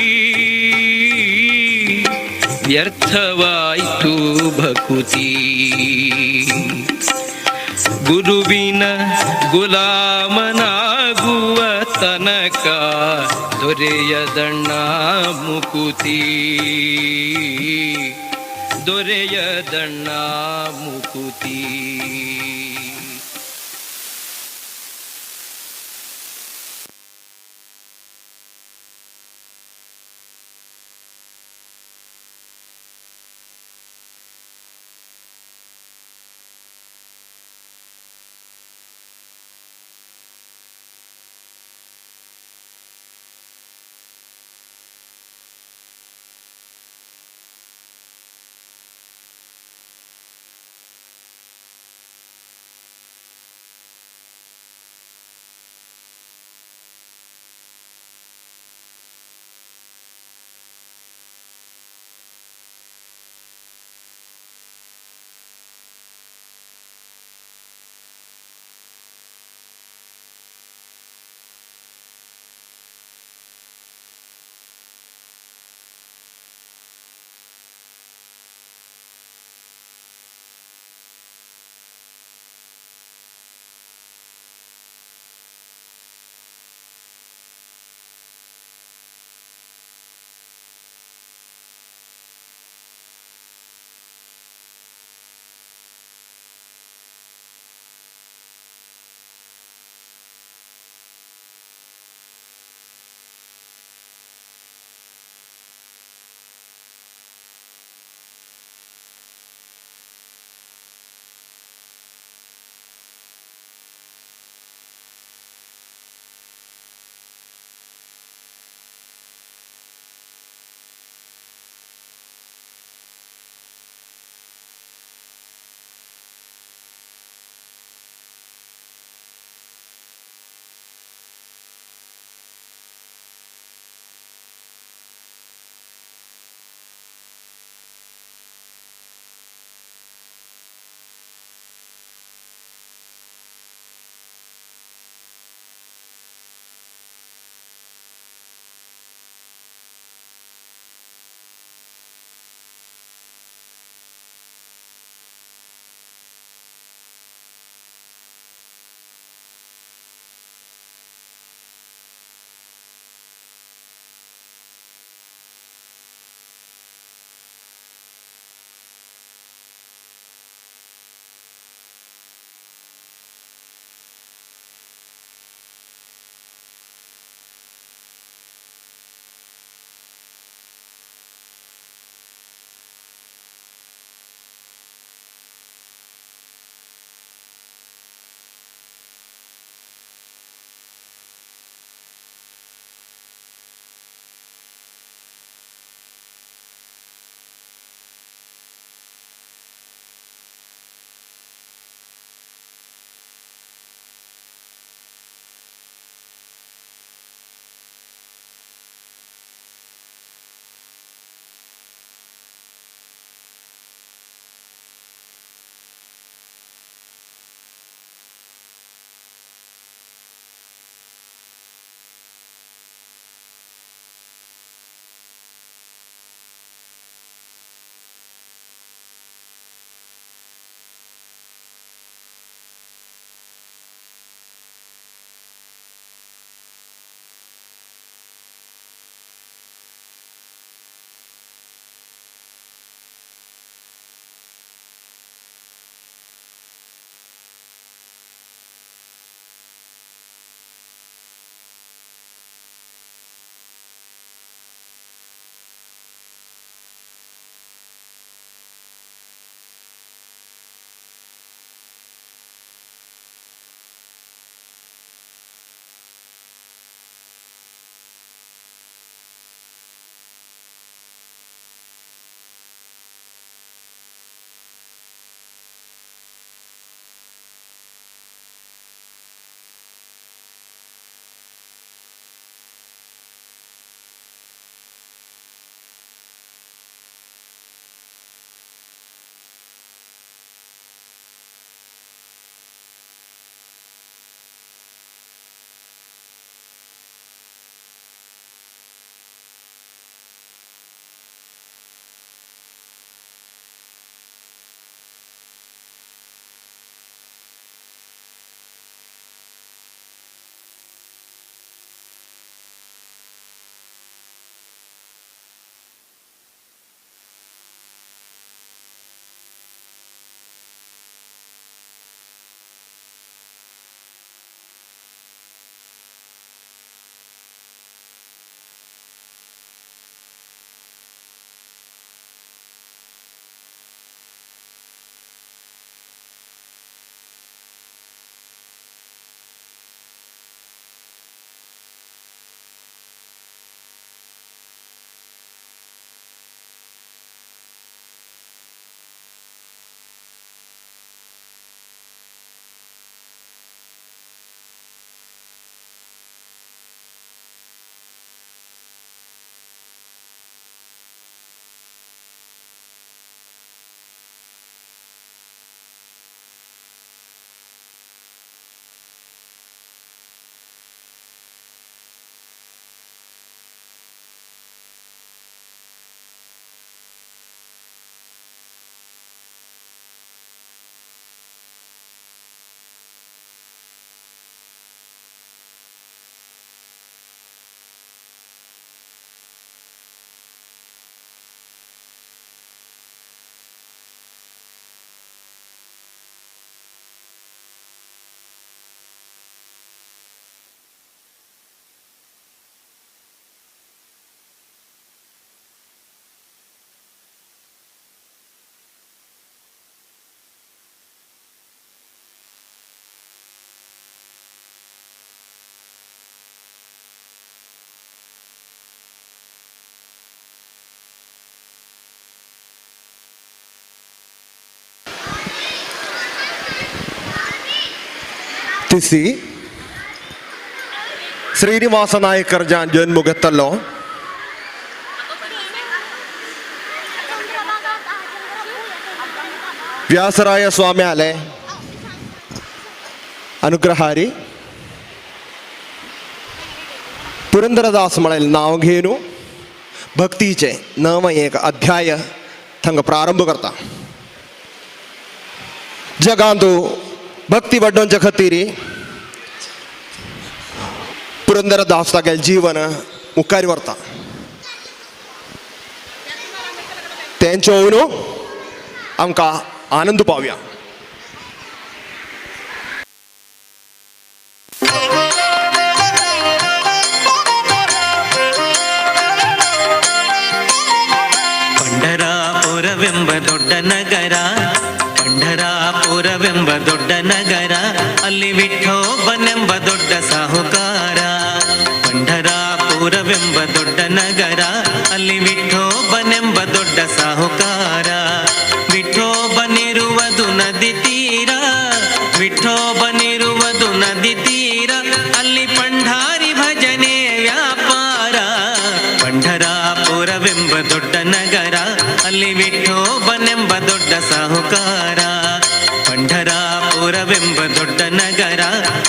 ವ್ಯರ್ಥವಾಯಿತು ಭಕುತಿ ಗುರುವಿನ ಗುಲಾಮನಾಗುವ ತನಕ ದೊರೆಯದಣ್ಣ ಮುಕುತಿ, ದೊರೆಯದಣ್ಣ ಮುಕುತಿ. ತಿಸಿ ಶ್ರೀನಿವಾಸ ನಾಯಕರ ಜಾನ್ ಜನ್ಮುಗತ್ತಲ್ಲೋ ವ್ಯಾಸರಾಯ ಸ್ವಾಮಿ ಆಲೆ ಅನುಗ್ರಹಾರಿ पुरंदरदास म्हळेल नाव घेऊन भक्तीचे नव एक अध्याय थंग प्रारंभ करता. जगांतू भक्ती वड्डोंच्या खातीर पुरंदरदास तागेलें जीवन मुखार व्हरता. तें चोवन आमकां आनंद पावया. ಪಂಢರಾಪುರವೆಂಬ ದೊಡ್ಡ ನಗರ, ಪಂಢರಾಪುರವೆಂಬ ದೊಡ್ಡ ನಗರ, ಅಲ್ಲಿ ವಿಠೋಬನೆಂಬ ದೊಡ್ಡ ಸಾಹುಕಾರ. ಪಂಢರಾಪುರವೆಂಬ ದೊಡ್ಡ ನಗರ, ಅಲ್ಲಿ ವಿಠೋಬನೆಂಬ ದೊಡ್ಡ ಸಾಹುಕಾರ. ವಿಠೋಬನಿರುವುದು ನದಿ ತೀರ, ವಿಠೋಬನಿರುವುದು ನದಿ ತೀರ, ಅಲ್ಲಿ ಪಂಢಾರಿ ಭಜನೆ ವ್ಯಾಪಾರ. ಪಂಢರಾಪುರವೆಂಬ ದೊಡ್ಡ ನಗರ, ಅಲ್ಲಿ ವಿಠೋಬನೆಂಬ ದೊಡ್ಡ ಸಾಹುಕಾರ. ಪಂಢರಾಪುರವೆಂಬ ದೊಡ್ಡ ನಗರ,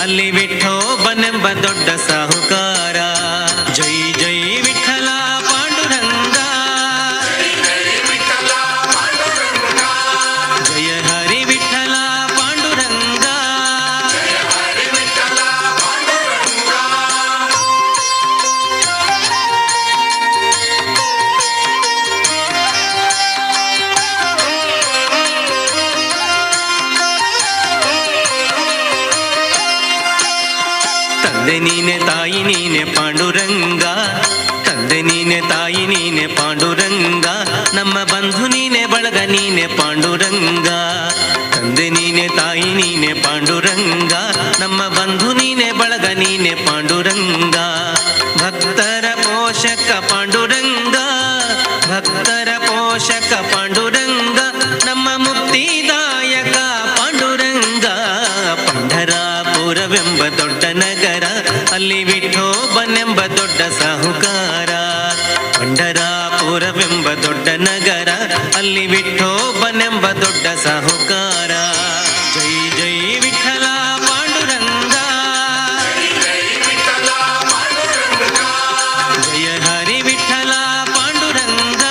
ಅಲ್ಲಿ ವಿಠೋಬನೆಂಬ ದೊಡ್ಡ ಸಾಹುಕಾರ. ಜೈ ಜೈ ವಿಠಲ ಪಾಂಡುರಂಗ, ಜಯ ಹರಿ ವಿಠಲ ಪಾಂಡುರಂಗ. ತಂದೆ ನೀನೆ ತಾಯಿ ನೀನೆ ಪಾಂಡುರಂಗ, ತಂದೆ ನೀನೆ ತಾಯಿ ನೀನೆ ಪಾಂಡುರಂಗ, ನಮ್ಮ ಬಂಧು ನೀನೆ ಬಳಗ ನೀನೆ ಪಾಂಡುರಂಗ. ತಂದೆ ನೀನೆ ತಾಯಿ ನೀನೆ ಪಾಂಡುರಂಗ, ನಮ್ಮ ಬಂಧು ನೀನೆ ಬಳಗ ನೀನೆ ಪಾಂಡುರಂಗ. ಭಕ್ತರ ಪೋಷಕ ಪಾಂಡುರಂಗ, ಭಕ್ತರ ಪೋಷಕ ಪಾಂಡುರಂಗ, ನಮ್ಮ ಮುಕ್ತಿದಾಯಕ ಪಾಂಡುರಂಗ. ಪಂಢರಾಪುರವೆಂಬ ದೊಡ್ಡ ನಗರ, ಅಲ್ಲಿ ವಿಠೋಬನೆಂಬ ದೊಡ್ಡ ಸಾಹುಕಾರ. ಪಂಢರಾಪುರವೆಂಬ ದೊಡ್ಡ ನಗರ, ಅಲ್ಲಿ ವಿಠೋಬನೆಂಬ ದೊಡ್ಡ ಸಾಹುಕಾರ. ಜೈ ಜೈ ವಿಠಲ ಪಾಂಡುರಂಗ, ಜಯ ಹರಿ ವಿಠಲ ಪಾಂಡುರಂಗ.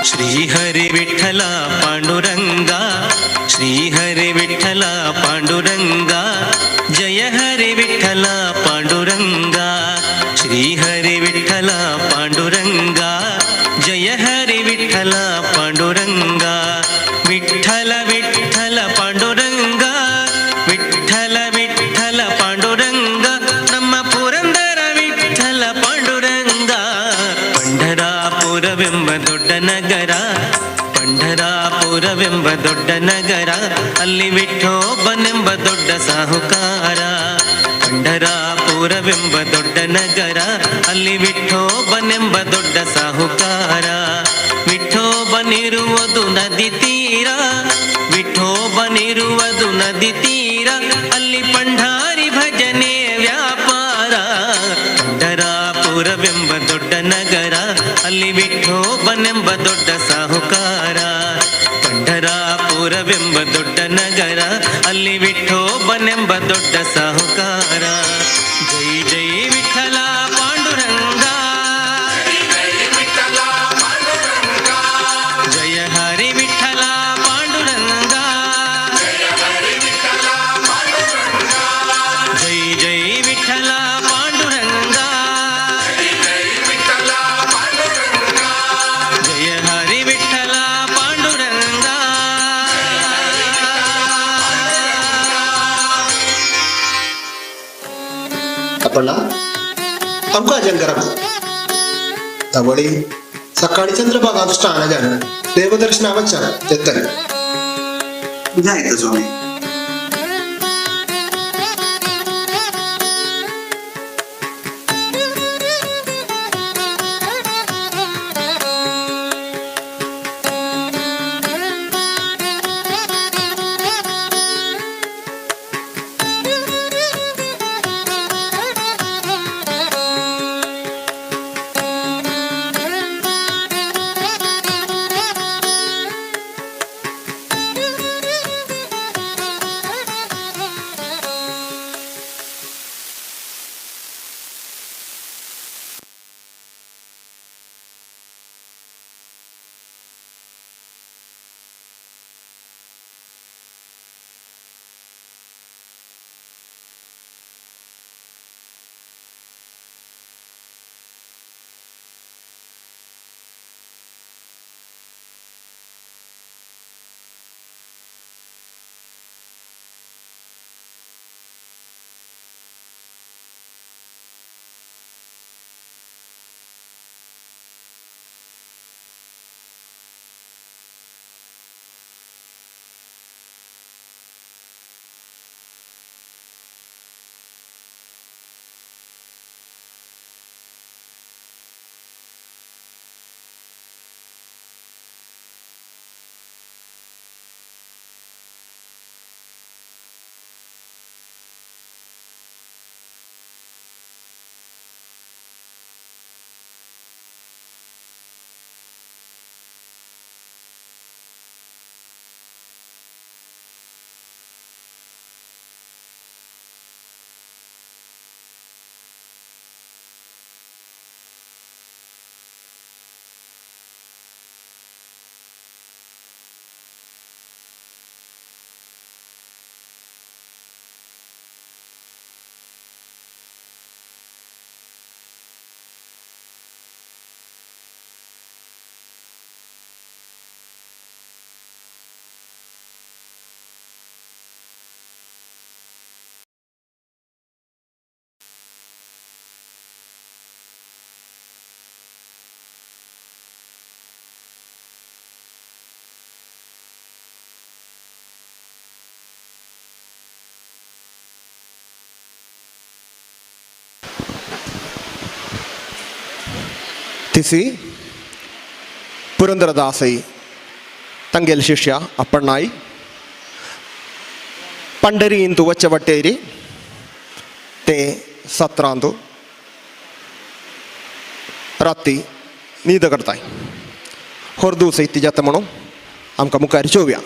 ಶ್ರೀ ಹರಿ ವಿಠಲ ಪಾಂಡುರಂಗ, ಶ್ರೀ ಹರಿ ವಿಠಲ ಪಾಂಡುರಂಗ, ಜಯ ಹರಿ ವಿಠಲ ಪಾಂಡುರಂಗ. ಶ್ರೀ ಹರಿ ವಿಠಲ ಪಾಂಡುರಂಗ, ಜಯ ಹರಿ ವಿಠಲ ಪಾಂಡುರಂಗ. ವಿಠಲ ವಿಠಲ ಪಾಂಡುರಂಗ, ವಿಠಲ ವಿಠಲ ಪಾಂಡುರಂಗ, ನಮ್ಮ ಪುರಂದರ ವಿಠಲ ಪಾಂಡುರಂಗ. ಪಂಢರಾಪುರವೆಂಬ ದೊಡ್ಡ ನಗರ, ಪಂಢರಾಪುರವೆಂಬ ದೊಡ್ಡ ನಗರ, ಅಲ್ಲಿ ವಿಠೋಬನೆಂಬ ದೊಡ್ಡ ಸಾಹುಕಾರ. ಪಂಢರಾಪುರವೆಂಬ ದೊಡ್ಡ ನಗರ, ಅಲ್ಲಿ ವಿಠೋಬನೆಂಬ ದೊಡ್ಡ ಸಾಹುಕಾರ. ವಿಠೋಬನಿರುವುದು ನದಿ ತೀರ, ವಿಠೋಬನಿರುವುದು ನದಿ ತೀರ, ಅಲ್ಲಿ ಪಂಢಾರಿ ಭಜನೆ ವ್ಯಾಪಾರ. ಪಂಢರಾಪುರವೆಂಬ ದೊಡ್ಡ ನಗರ, ಅಲ್ಲಿ ವಿಠೋಬನೆಂಬ ದೊಡ್ಡ ಸಾಹುಕಾರ. ಪಂಢರಾಪುರವೆಂಬ ದೊಡ್ಡ ನಗರ, ಅಲ್ಲಿ ವಿಠೋಬನೆಂಬ ದೊಡ್ಡ ಸಾಹುಕಾರ. ಜೈ ಜೈ ವಿಠಲ ಪಾಂಡುರಂಗ, ಜಯ ಹರಿ ವಿಠಲ ಪಾಂಡುರಂಗ. ಜೈ ಜೈ ವಿಠಲ ಪಾಂಡುರಂಗ, ಜಯ ಹರಿ ವಿಠಲ ಪಾಂಡುರಂಗ. ಅಪ್ಪಣ್ಣ ಅಂಕು ಅಜಂಕರ तवळी सकाळी चंद्रभागा स्नान झालं देवदर्शनावरच्या येतले जायचं स्वामी. तिसी ಪುರಂದರದಾಸೈ ತಂಗೆಲ್ ಶಿಷ್ಯ ಅಪ್ಪಣ್ಣಾಯಿ पंढरी इंतू वच्चे वट्टेरी ते 17 रात्री न्हीद करताय होरदू सैती जाता म्हणून आमकां मुखार चोवया.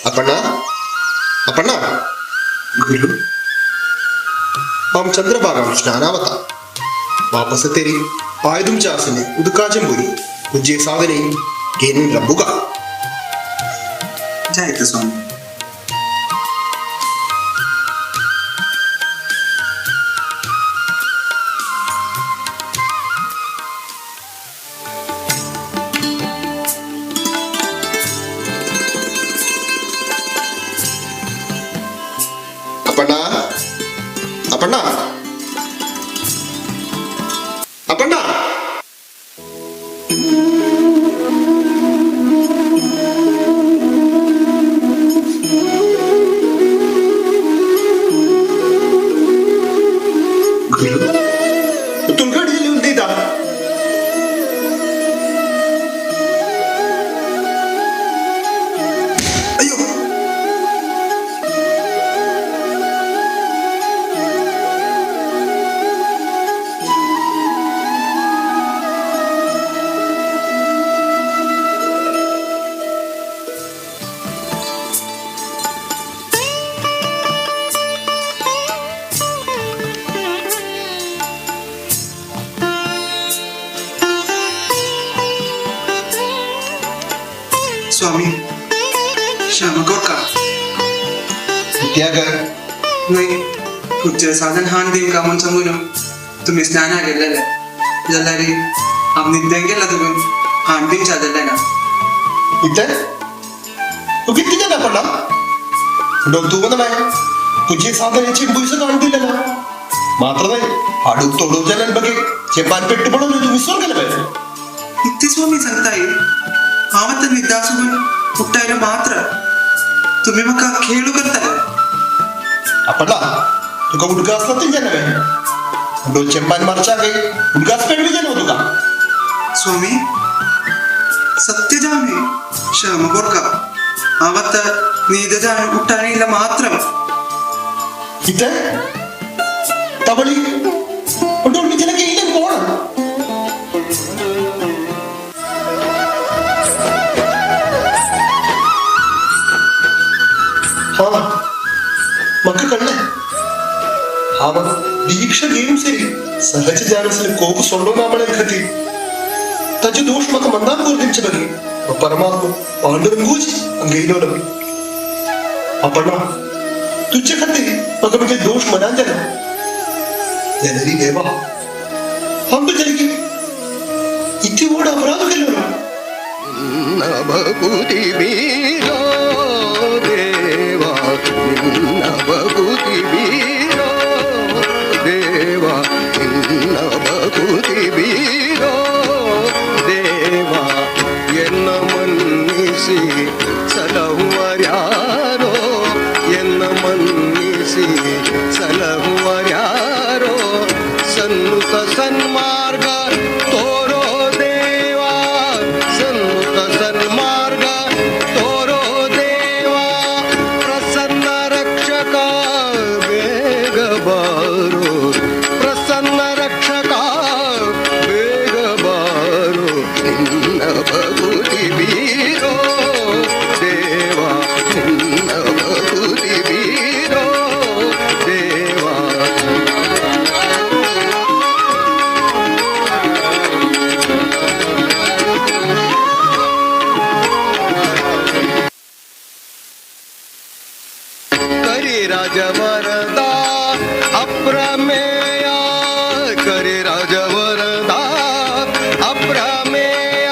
अपर्णा अपर्णा हम चंद्रभागा स्नानावता वापस तेरी आय तुमच्या आसने उदकाचे बोरी तुझे साधने घेऊन लंबू का जायचं स्वामी. अपर्णा अपर्णा अपर्णा तुम घड़ी लिहून देता स्वामी श्याम का कित्याक नाही पुढचे साधन हान देईन का म्हणून सांगून तुम्ही स्नान गेलेले जाल्यार आम्ही निद्यान गेला तुम्ही हान बीन चालले ना इथे तू किती जण पडला डोक तू पण नाही तुझी साधनेची भुईस काढून मात्र नाही हाडूक तोडूक जाल्यार बघे चेपान पेट्टू पडून तू विसरून गेले पाहिजे इतके स्वामी सांगताय हांव आतां निद्दा सुगून उठ्ठायलो मात्र तुम्ही म्हाका खेळू करताय आपला तुका उडका असला ते जाणं काय डोल चेंपान मारच्या गे उडकाच पेडवी जाणं तुका स्वामी सत्य जाणे श्याम गोरका हांव आतां न्हीद जावन उठ्ठान इल्लो मात्र इथे तबळी डोल निजेला गेले कोण हा मग कळलंय हा मग दीक्षा घेऊन सरी सहज जाणसले कोप सोडून आपण खती त्याचे दोष मग मंदान करू त्यांचे बघे परमात्मा पांडुरंगूच गेलो आपण तुझे खाते मग म्हणजे दोष मनान झाला जनरी देवा हम तो चली इतकी मोठा अपराध केलो ना भगुती वीरो देवा भगुती वीरो देवा भगुती वीरो देवा ಎನ್ನ ಮನ್ನಿಸಿ ಸಲಹುವರ್ಯಾರೋ ಎನ್ನ ಮನ್ನಿಸಿ ಸಲಹುವರ್ಯಾರೋ ಸನ್ನುತ ಸನ್ಮಾರ್ಗ ತೋರೋ ದೇವಾ ಸನ್ನುತ ಸನ್ಮಾರ್ಗ ತೋರೋ ದೇವಾ ಪ್ರಸನ್ನ ರಕ್ಷಕ ಬೇಗ ಬಾರೋ ಪ್ರಸನ್ನ ರಕ್ಷಕ ಬೇಗ ಬಾರೋ ನಿನ್ನ ಭಗುತಿ ಬೀರೋ ದೇವಾ ನಿನ್ನ ಭಗುತಿ ಬೀರೋ ದೇವಾ ಕರಿ ರಾಜವರದ ಅಪ್ರಮೇಯ ಕರಿ ರಾಜವರದ ಅಪ್ರಮೇಯ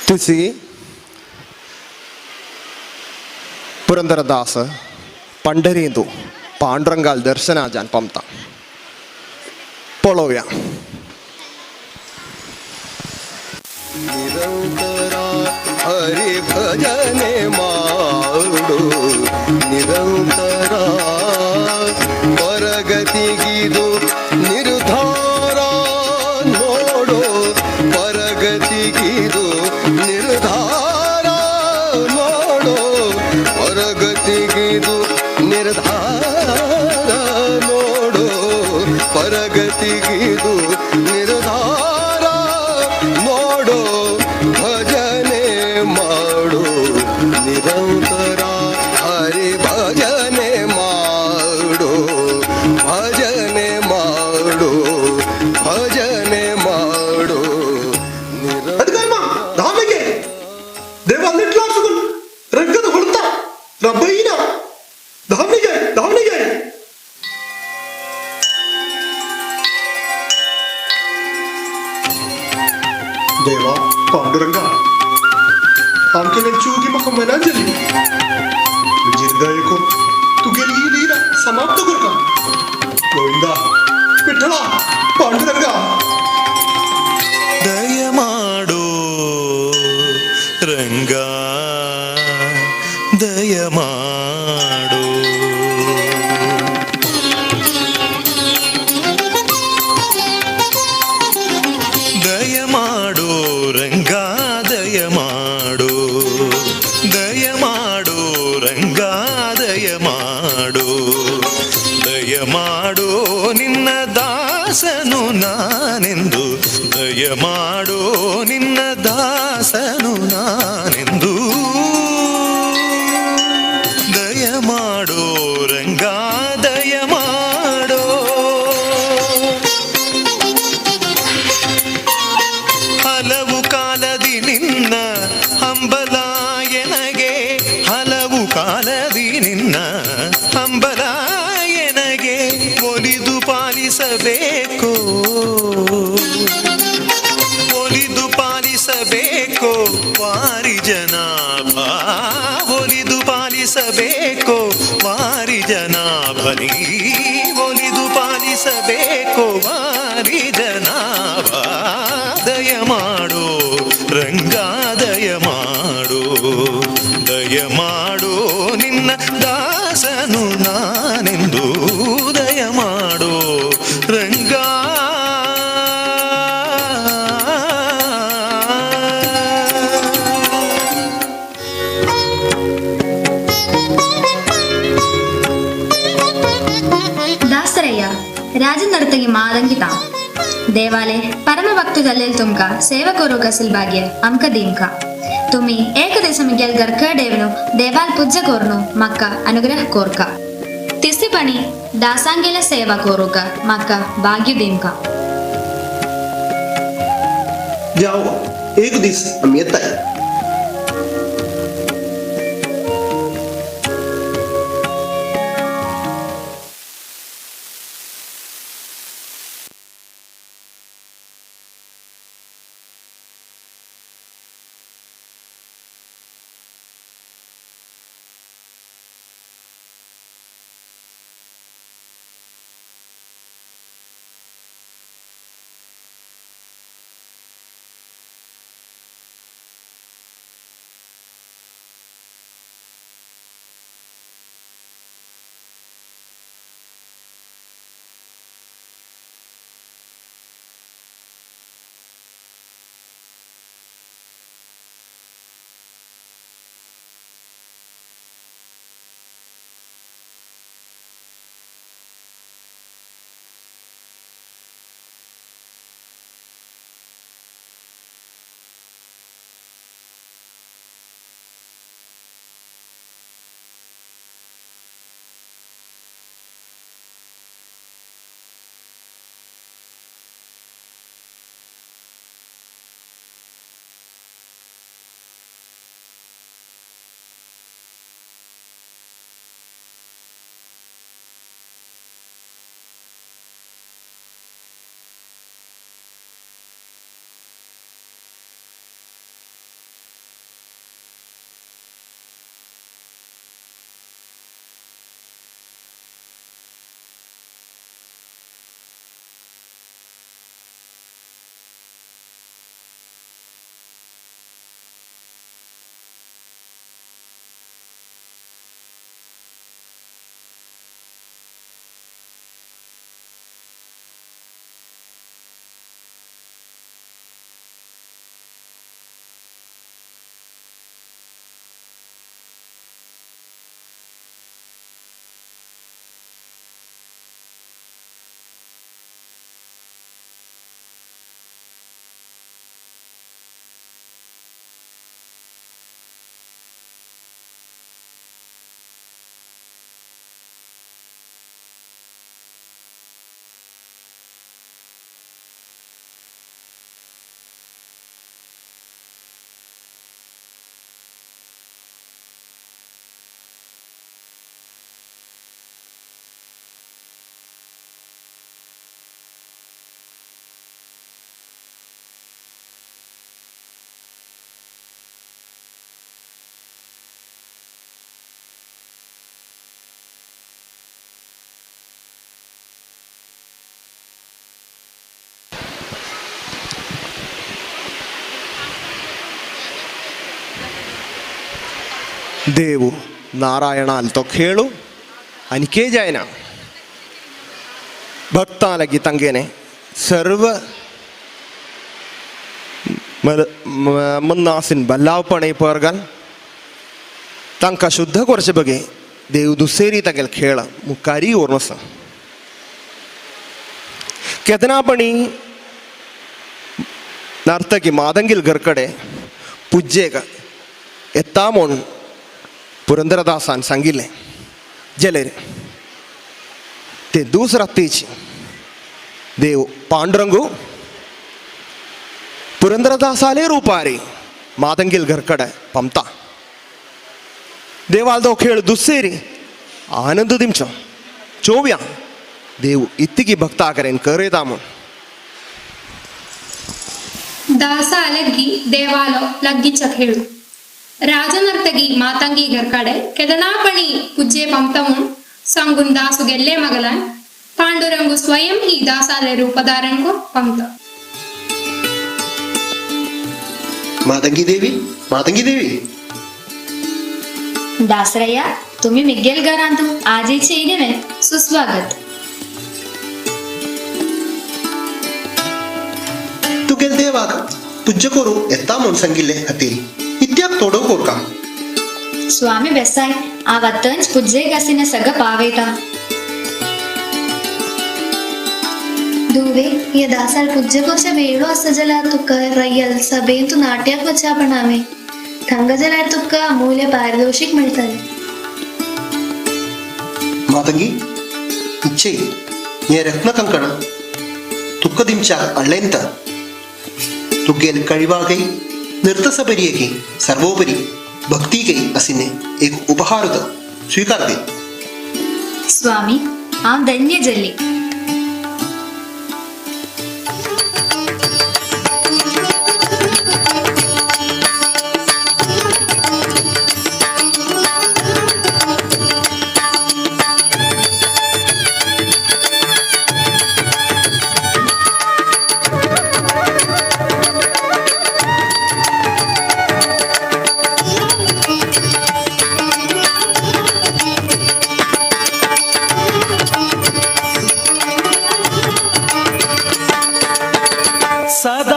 ತುಸಿ ಪುರಂದರದಾಸ पंढरींतू पांडुरंगाल दर्शनाजान पमता पळोवया. निरंतरा हरि भजने माडो निरंतरा परगतिगिदो निर्धार नोडो परगतिगिदो निर्धार नोडो परगतिगिदो ನಿರ್ಧಾರ ನೋಡು ಪರಗತಿಗಿದು ನಿರ್ಧಾರ ನೋಡು ಭಜನೆ ಮಾಡು ನಿರಂತರ ಹರಿ ಭಜನೆ ಮಾಡು ಭಜನೆ ಮಾಡು ಭಜನೆ ಮಾಡು ಧಾಮೆಗೆ ದೇವ ಅಲ್ಲಿಟ್ಲಾರ್ಸುಗಳು ರಗ್ಗದ ಹೊಳ್ತ ರಬ್ಬೈನ ಧಾವಣಿಗೆ ಧಾವಣಿಗೆ देवा पांडुरंगा आमके नेंचू की मखमनांजली जिरगायको तू गेली ही लीला समाप्त कर का गोविंदा विठ्ठला पांडुरंगा ದಯಮಾಡು ರಂಗ ದಯಮಾಡು ದಯಮಾಡು ರಂಗ ದಯಮಾಡು ದಯಮಾಡು ರಂಗ ದಯಮಾಡು ದಯಮಾಡು ನಿನ್ನ ದಾಸನು ನಾನೆಂದು ದಯಮಾಡು ನಿನ್ನ ದಾಸನು ನಾನೆಂದು ದಯಮಾಡು ರಂಗ ದಯಮಾಡು ಹಲವು ಕಾಲದಿ ನಿನ್ನ ಹಂಬಲಾಯನಗೆ ಹಲವು ಕಾಲದಿ ನಿನ್ನ ಹಂಬಲಾಯನಗೆ ಒಲಿದು ಪಾಲಿಸಬೇಕು ಒಲಿದು ಪಾಲಿಸಬೇಕು ವಾರಿ ಜನಾಭ ಒಲಿದು ಪಾಲಿಸಬೇಕು ವಾರಿ ಜನಾಭನಿ ಒಲಿದು ಪಾಲಿಸಬೇಕು ವಾರಿ ಜನಾಭ ದಯಮಾಡು ರಂಗ ದಯಮಾಡು ದಯಮಾಡು ನಿನ್ನ ದಾಸನು ನಾನೆಂದು ದಯಮಾಡು ರಂಗ दासरయ్య राजनर्तकी मादंकिता देवाले परम भक्त गल्लेल तुमका सेवा करू कसिल भाग्य आमका दिमका तुम्ही एक दिवस मिगेल गरकडेवनो देवाल पूज्य कोरनो मक्का अनुग्रह कोरका तिसी पणी दासांगेला सेवा कोरूका मक्का भाग्य दिमका जाओ एक दिवस हम येत आहे ದೇವು ನಾರಾಯಣ ಅಲ್ತೋ ಹೇಳು ಅನಿಕೆ ಜಾಯನ ಭಕ್ತಾಲಗಿ ತಂಗೇನೆ ಸರ್ವ मन्नासिन बल्लावपणे परगल तांकां शुद्ध करचे बगे देव दुसेरी तागेल खेळ मुखारी ओरनस केदनापणी नर्तकी मादंगिल घरकडे पूज्येक येता म्हूण पुरंदरदासान सांगिल्लें जाल्यार ते दूस रात्रीची देव पांडुरंगू पुरंदरदासाले रूपारी मादंगिल घरकडे पंपता देवालदो खेळ दुस्सेरी आनंद दिमचो चोव्या देव इत्तिगी भक्ता करेन करेता म्हूण ದಾಸ ಅಲಗ್ಗಿ ದೇವಾಲೋ ಲಗ್ಗಿಚ್ಚ ಹೇಳು ರಾಜನರ್ತಗಿ ಮಾತಂಗಿ ಗರ್ಕಡೆ ಕೆದನಾಪಣಿ ಪೂಜ್ಯೆ ಪಂಪ್ತಮು ಸಂಗುನ್ ದಾಸು ಗೆಲ್ಲೆ ಮಗಲನ್ ಪಾಂಡುರಂಗು ಸ್ವಯಂ ಈ ದಾಸಾಲೆ ರೂಪಧಾರಣಕು ಪಂಪ್ತ मातंगी देवी दासरయ్య तुम्ही मिगेल घरांत आजीचे येणे सुस्वागत तुगेल देवाक पूज्य करू येता म्हूण सांगिल्लें खातीर इत्याक तोडो कोरका स्वामी बेसाय आवतंच पूजेक आसिने सगळं पावयता दुवे ये दासाल पूज्य करचे वेळो आसा जाल्यार तुका रय्यल सभेन तू नाट्याक वचा पणावे थंगा जाल्यार तुका अमूल्य पारितोषीक मेळटलें मातंगी इच्छे हे रत्न कंकण तुका दिमच्या हाडलेंत तुगेल कळिवागै नृत्यसबरियेकी सर्वोपरी भक्तीकै आसिने एक उपहारत स्वीकार दे स्वामी हांव धन्य जल्ली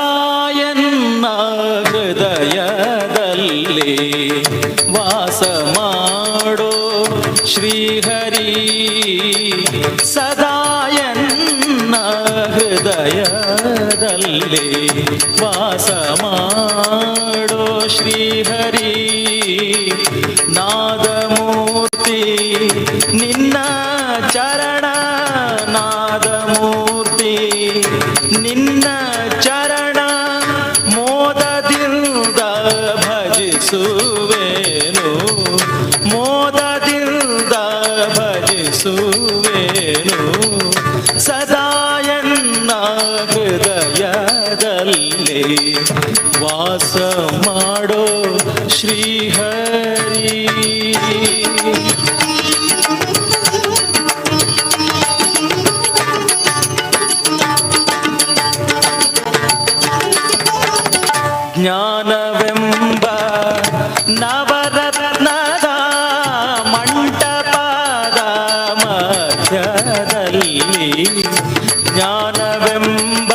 ಸದಾಯನ್ನ ಹೃದಯದಲ್ಲಿ ವಾಸ ಮಾಡೋ ಶ್ರೀಹರಿ ಸದಾಯನ್ನ ಹೃದಯದಲ್ಲಿ ವಾಸ ಮಾಡೋ ಶ್ರೀಹರಿ ನಾದಮೂರ್ತಿ ನಿನ್ನ ಚರಣ ನಾದಮೂರ್ತಿ ನಿನ್ನ ಚರಣ ಮೋದದಿಂದ ಭಜಿಸುವೇನು ಮೋದದಿಂದ ಭಜಿಸುವೇನು ಸದಾಯನ್ನ ಹೃದಯದಲ್ಲಿ ವಾಸ ಮಾಡೋ ಶ್ರೀಹರಿ ಜ್ಞಾನವೆಂಬ ನವರತ್ನದ ಮಂಟಪದ ಮಧ್ಯದಲ್ಲಿ ಜ್ಞಾನವೆಂಬ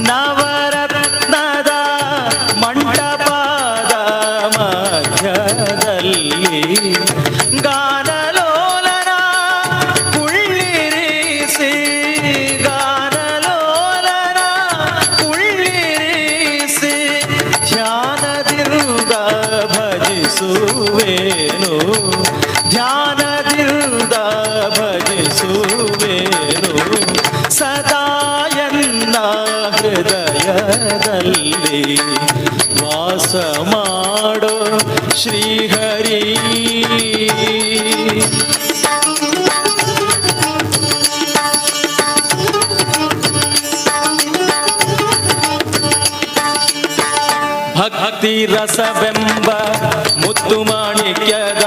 ನವರತ್ನದ ಮಂಟಪದ ಮಧ್ಯದಲ್ಲಿ ಗಾನಲೋಲನ ಕುಳ್ಳಿರಿಸಿ ಗಾನಲೋಲನ ಕುಳ್ಳಿರಿಸಿ ಧ್ಯಾನದಿಂದ ಭಜಿಸುವೇನು ಧ್ಯಾನದಿಂದ ಭಜಿಸುವೇನು ಸದಾಯನ್ನ ಹೃದಯದಲ್ಲಿ ವಾಸ ಮಾಡೋ ಶ್ರೀಹರಿ ಭಕ್ತಿ ರಸವೆಂಬ ಮುತ್ತು ಮಾಣಿಕ್ಯದ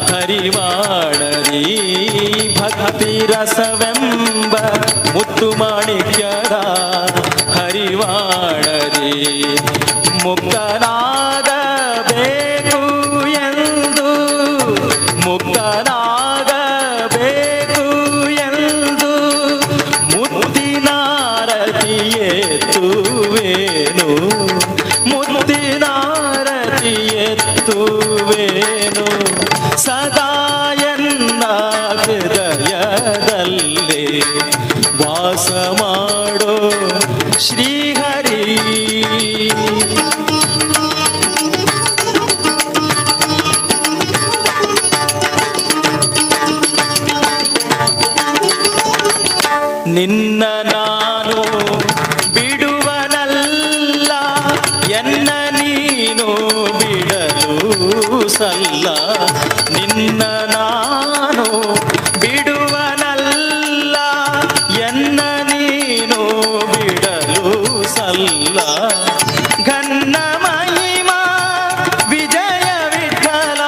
ಹರಿವಾಣರಿ ಭಕ್ತಿ ರಸವೆಂಬ ಮುತ್ತು ಮಾಣಿಕ್ಯದ ಹರಿವಾಣರಿ ಮುಕ್ತನಾದ ಬೇಕು ನೀನು ಬಿಡಲು ಸಲ್ಲ, ನಿನ್ನ ನಾನು ಬಿಡುವನಲ್ಲ, ಎನ್ನ ನೀನು ಬಿಡಲು ಸಲ್ಲ. ಘನ್ನ ಮಹಿಮಾ ವಿಜಯ ವಿಠಲ,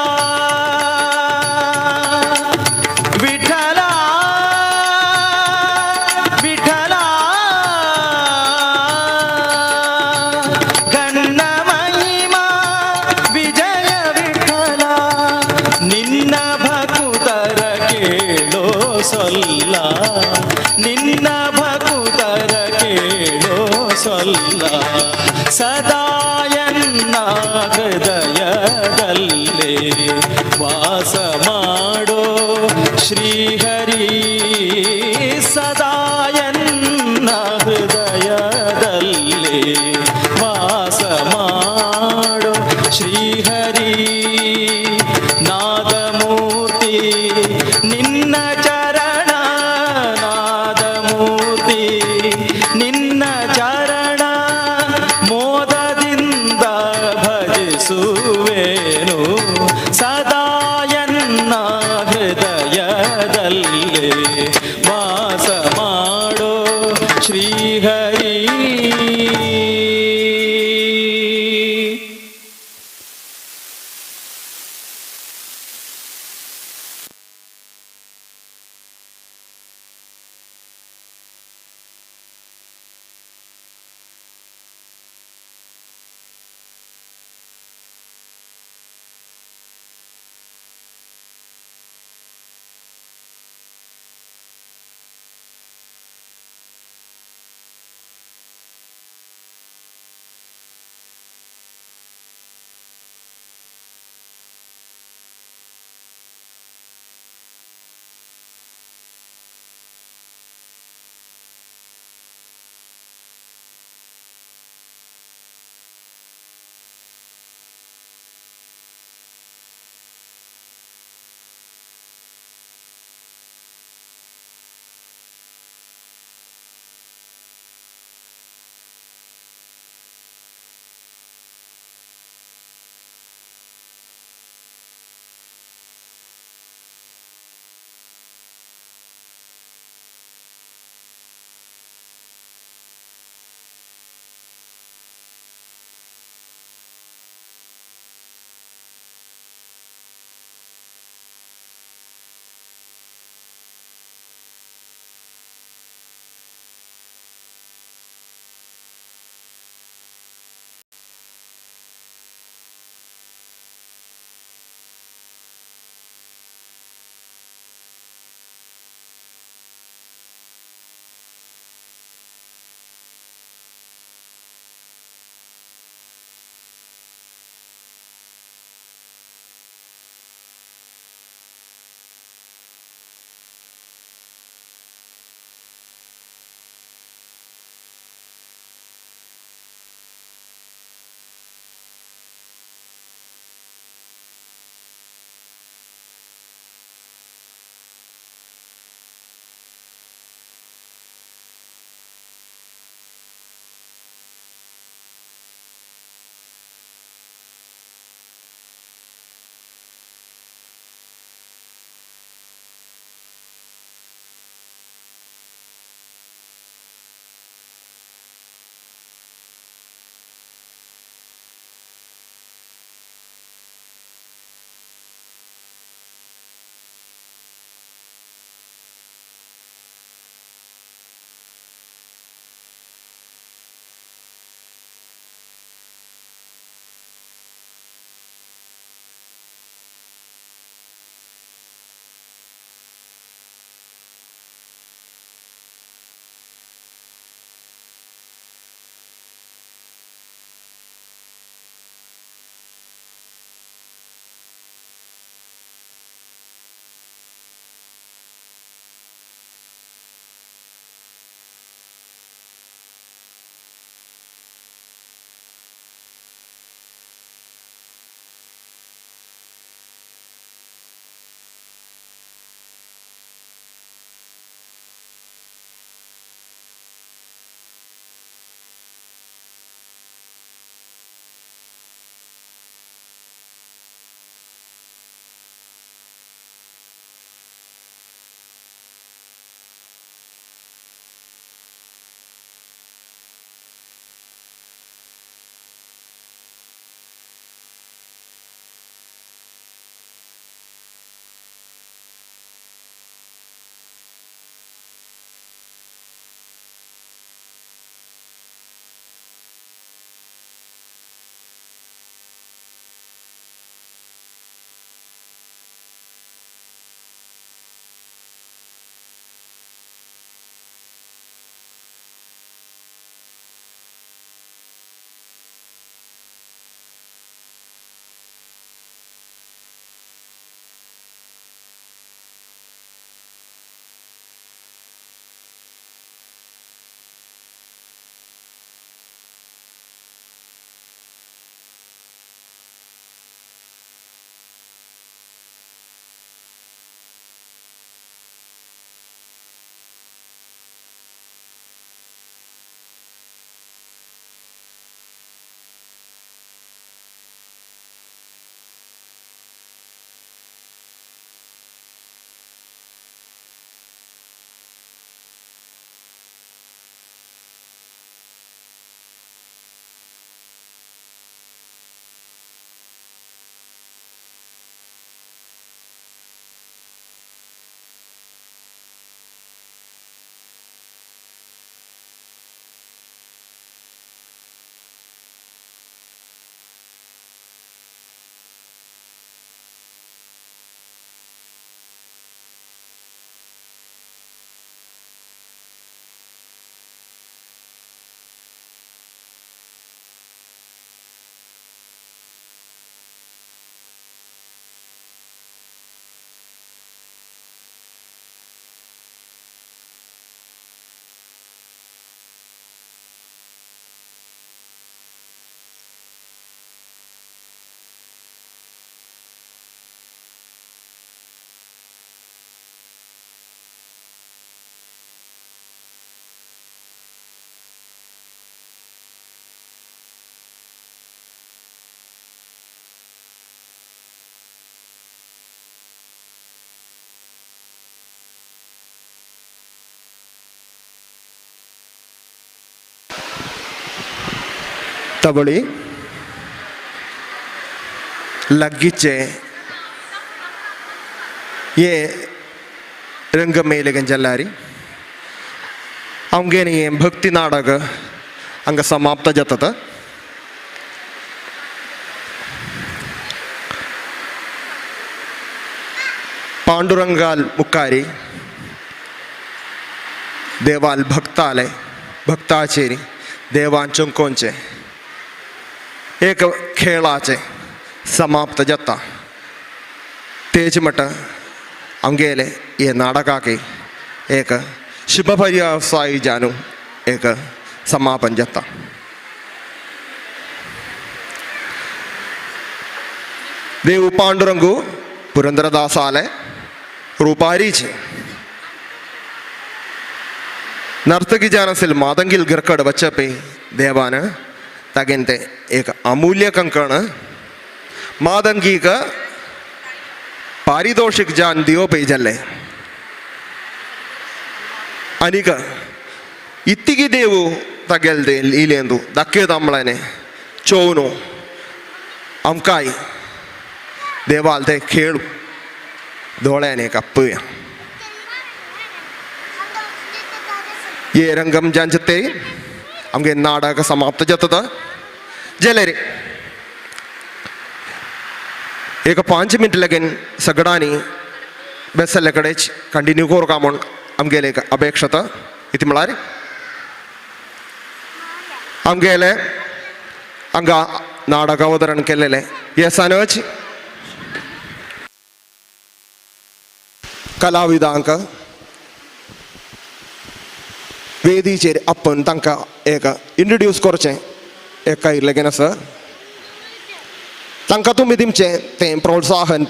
ವಿಠಲ ವಿಠಲ. ಘನ್ನ ಮಹಿಮಾ ವಿಜಯ ವಿಠಲ, ನಿನ್ನ ಭಕುತರ ಕೇಳೋ ಸೊಲ್ಲ, ನಿನ್ನ ಭಕುತರ ಕೇಳೋ ಸೊಲ್ಲ. ಸದಾಯನ್ನ ಹೃದಯದಲ್ಲೇ ವಾಸ ಮಾಡೋ ಶ್ರೀಹರಿ, ಸದಾಯನ್ನ ಹೃದಯದಲ್ಲೇ ವಾಸ ಮಾಡೋ ಶ್ರೀಹರಿ. ನಾದಮೂರ್ತಿ ನಿನ್ನ ಚರಣ, ನಾದಮೂರ್ತಿ ನಿನ್ನ ಚರಣ, ಮೋದದಿಂದ ಭಜಿಸುವೆನು ಸದಾಯನ್ನ तवळी लग्गिचे ये रंग मेले जल्लारी अवंगेन ये भक्ति नाटक हंग समाप्त जातत पांडुरंगाल मुक्कारी देवाल भक्तालय भक्ताचेरी देवान चुंकोंचे एक खेळाचे समाप्त जाता तेज मठ अंगेले ये नाटकाके एक शुभ पर्यावसायी जानू एक समापन जाता देव पांडुरंगु पुरंदरदासाले रूपारी छे नर्तकी जानसिल मादंगिल गिरकड़ बच्चपे देवान तगिनते एक अमूल्य कंकण मादंगी का पारितोषिक जान दियो पे जल्ले अनिक इत्तिगी देवु तगेल्दे लीलेंदु दक्के तम्मळने चोवनु अंकाई देवालते खेळु दोळेने कप्पुय ये रंगम जंचते हमगे नाटक समाप्त जातद जलेरे एक 5 मिनट लगेन सगडानी बेसले कडेच कंटिन्यू कोरका म्हूण आमगेले अपेक्षत इति म्हळ्यार आमगेले हांगा नाटक अवतरण केलेले हे सनच कलाविदांक वेदीचेर आपण तांकां एक इंट्रोड्यूस करचें एक कायिल्लें आसा तांकां तुमी दिमचें तें प्रोत्साहन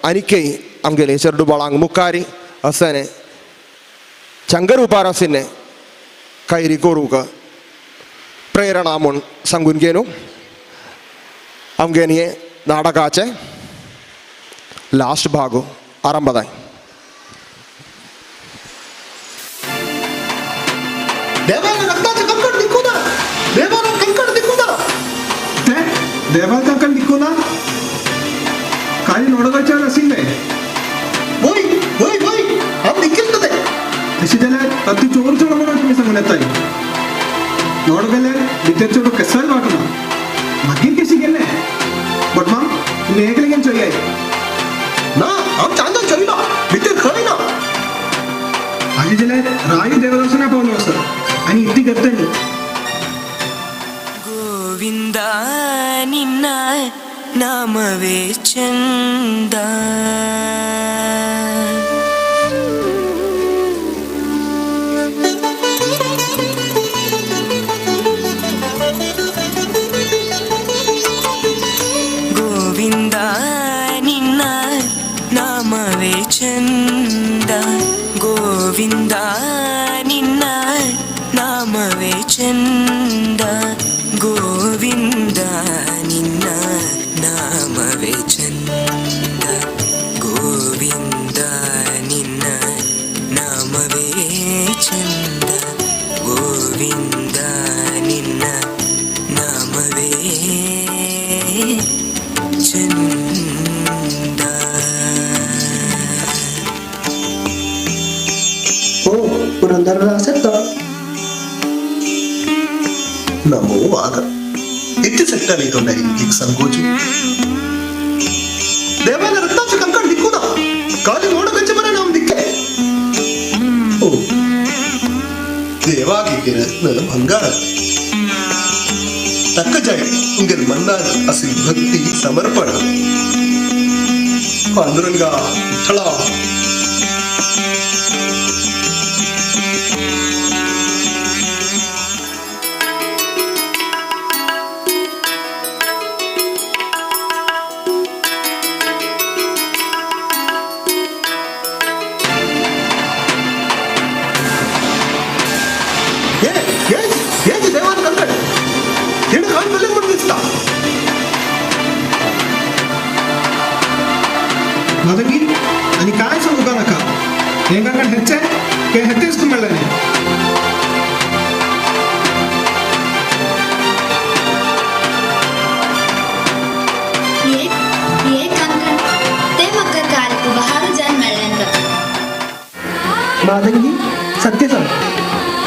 आनीकय आमगेले चेडूबाळांक मुखारी असने चंगरूपारसिने कैरी करूंक प्रेरणा म्हूण सांगून घेवन आमगेन हे नाटकाचे लास्ट भाग आरंभ जाय देवाल कंकण दिक्कुना काही नोडगाच्या रसिल्ले होय होय होय हांव दिक्किल्तले तशी जाल्यार अति चोर चोर म्हणून तुमी सांगून येताय नोडगेले भितर चोर केसाय वाटना मागीर कशी गेले बट मा तुमी एकले घेवन चोयाय ना हांव चांदो चोयलो भितर खंय ना हाजी जाल्यार रायू देवदर्शना पावलो आसा आनी इतली करतली ಗೋವಿಂದ ನಿನ್ನ ನಾಮವೇ ಚಂದ ಗೋವಿಂದ ನಿನ್ನ ನಾಮವೇ ಚಂದ ಗೋವಿಂದ ನಿನ್ನ ನಾಮವೇ ಚಂದ ಗೋವಿಂದ ನಿನ್ನ ನಾಮವೇ ಚಂದ ಗೋವಿಂದ ನಿನ್ನ ನಾಮವೇ ಚಂದ ಗೋವಿಂದ ನಿನ್ನ ನಾಮವೇ ಚಂದ ಓ ಪುರಂದರದಾಸತ್ತ नमो वाग इतने सट्टा नहीं तो नहीं एक संकोच देवाला रत्नाचे कंकण दिक्कू ना काली नोडगच्चे मने नाम दिक्के ओ देवागे रत्न भंगार तक्क जाय उंगल मन्नार असी भक्ति समर्पण पांडुरंगा विठ्ठला माधवी आणि काय सांगू का नका हेंगाकडे हेचे के हेतेच तुम्हाला नाही मादंगी सत्य सर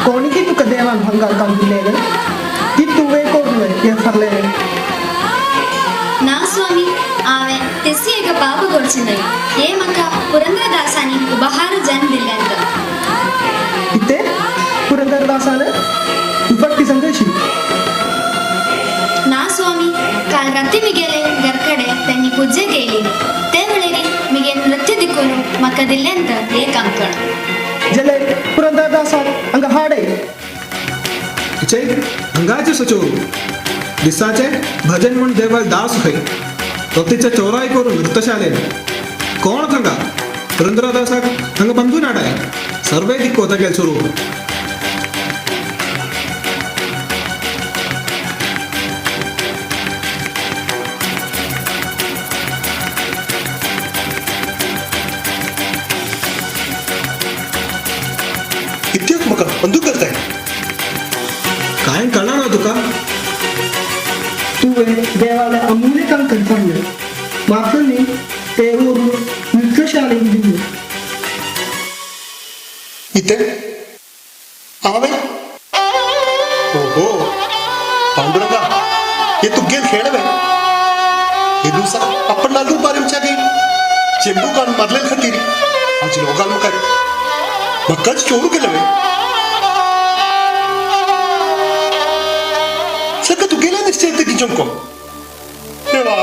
कोणी की तुका देवान भंगार काम दिलेलं ती तुवे कोण ये फरले నా స్వామి ఆమె తెస్సి ఏక పాప కొడిచిందయి ఏమక్క పురంధరదాసాని ఉపహార జన్ దిల్లంత इथे पुरंदरदासाने उपट्टी संदेशी ना स्वामी काल रात्री मिगेले घरकडे त्यांनी पूजे केली त्यावेळेरी मिगे नृत्य दिकून मका दिल्ल्यांत एक अंकण जले पुरंदरदासा अंग हाडे चे अंगाचे सचोरू दिसाचे भजन म्हणून देवाल दास होय तो तिच्या चोराई करून नृत्यशालेन कोण सांगा पुरंदरदासाक अंग बंधू नाडाय सर्वे दिक्को तगेल सुरू कित्येक मका बंदूक करताय काय कळणार ना तुका तू देवाला अमूल्य काम करताना मात्र ते नृत्यशालेन दिली इथे आवे ओहो पांडुरंगा हे तू गेम खेळवे हे दिवसा आपण नालू पारिमच्या गे चेंबू काढून मारले खातीर आज लोकांना काय मक्काच चोरू केलं वे सगळं तू गेला निश्चय की चमको देवा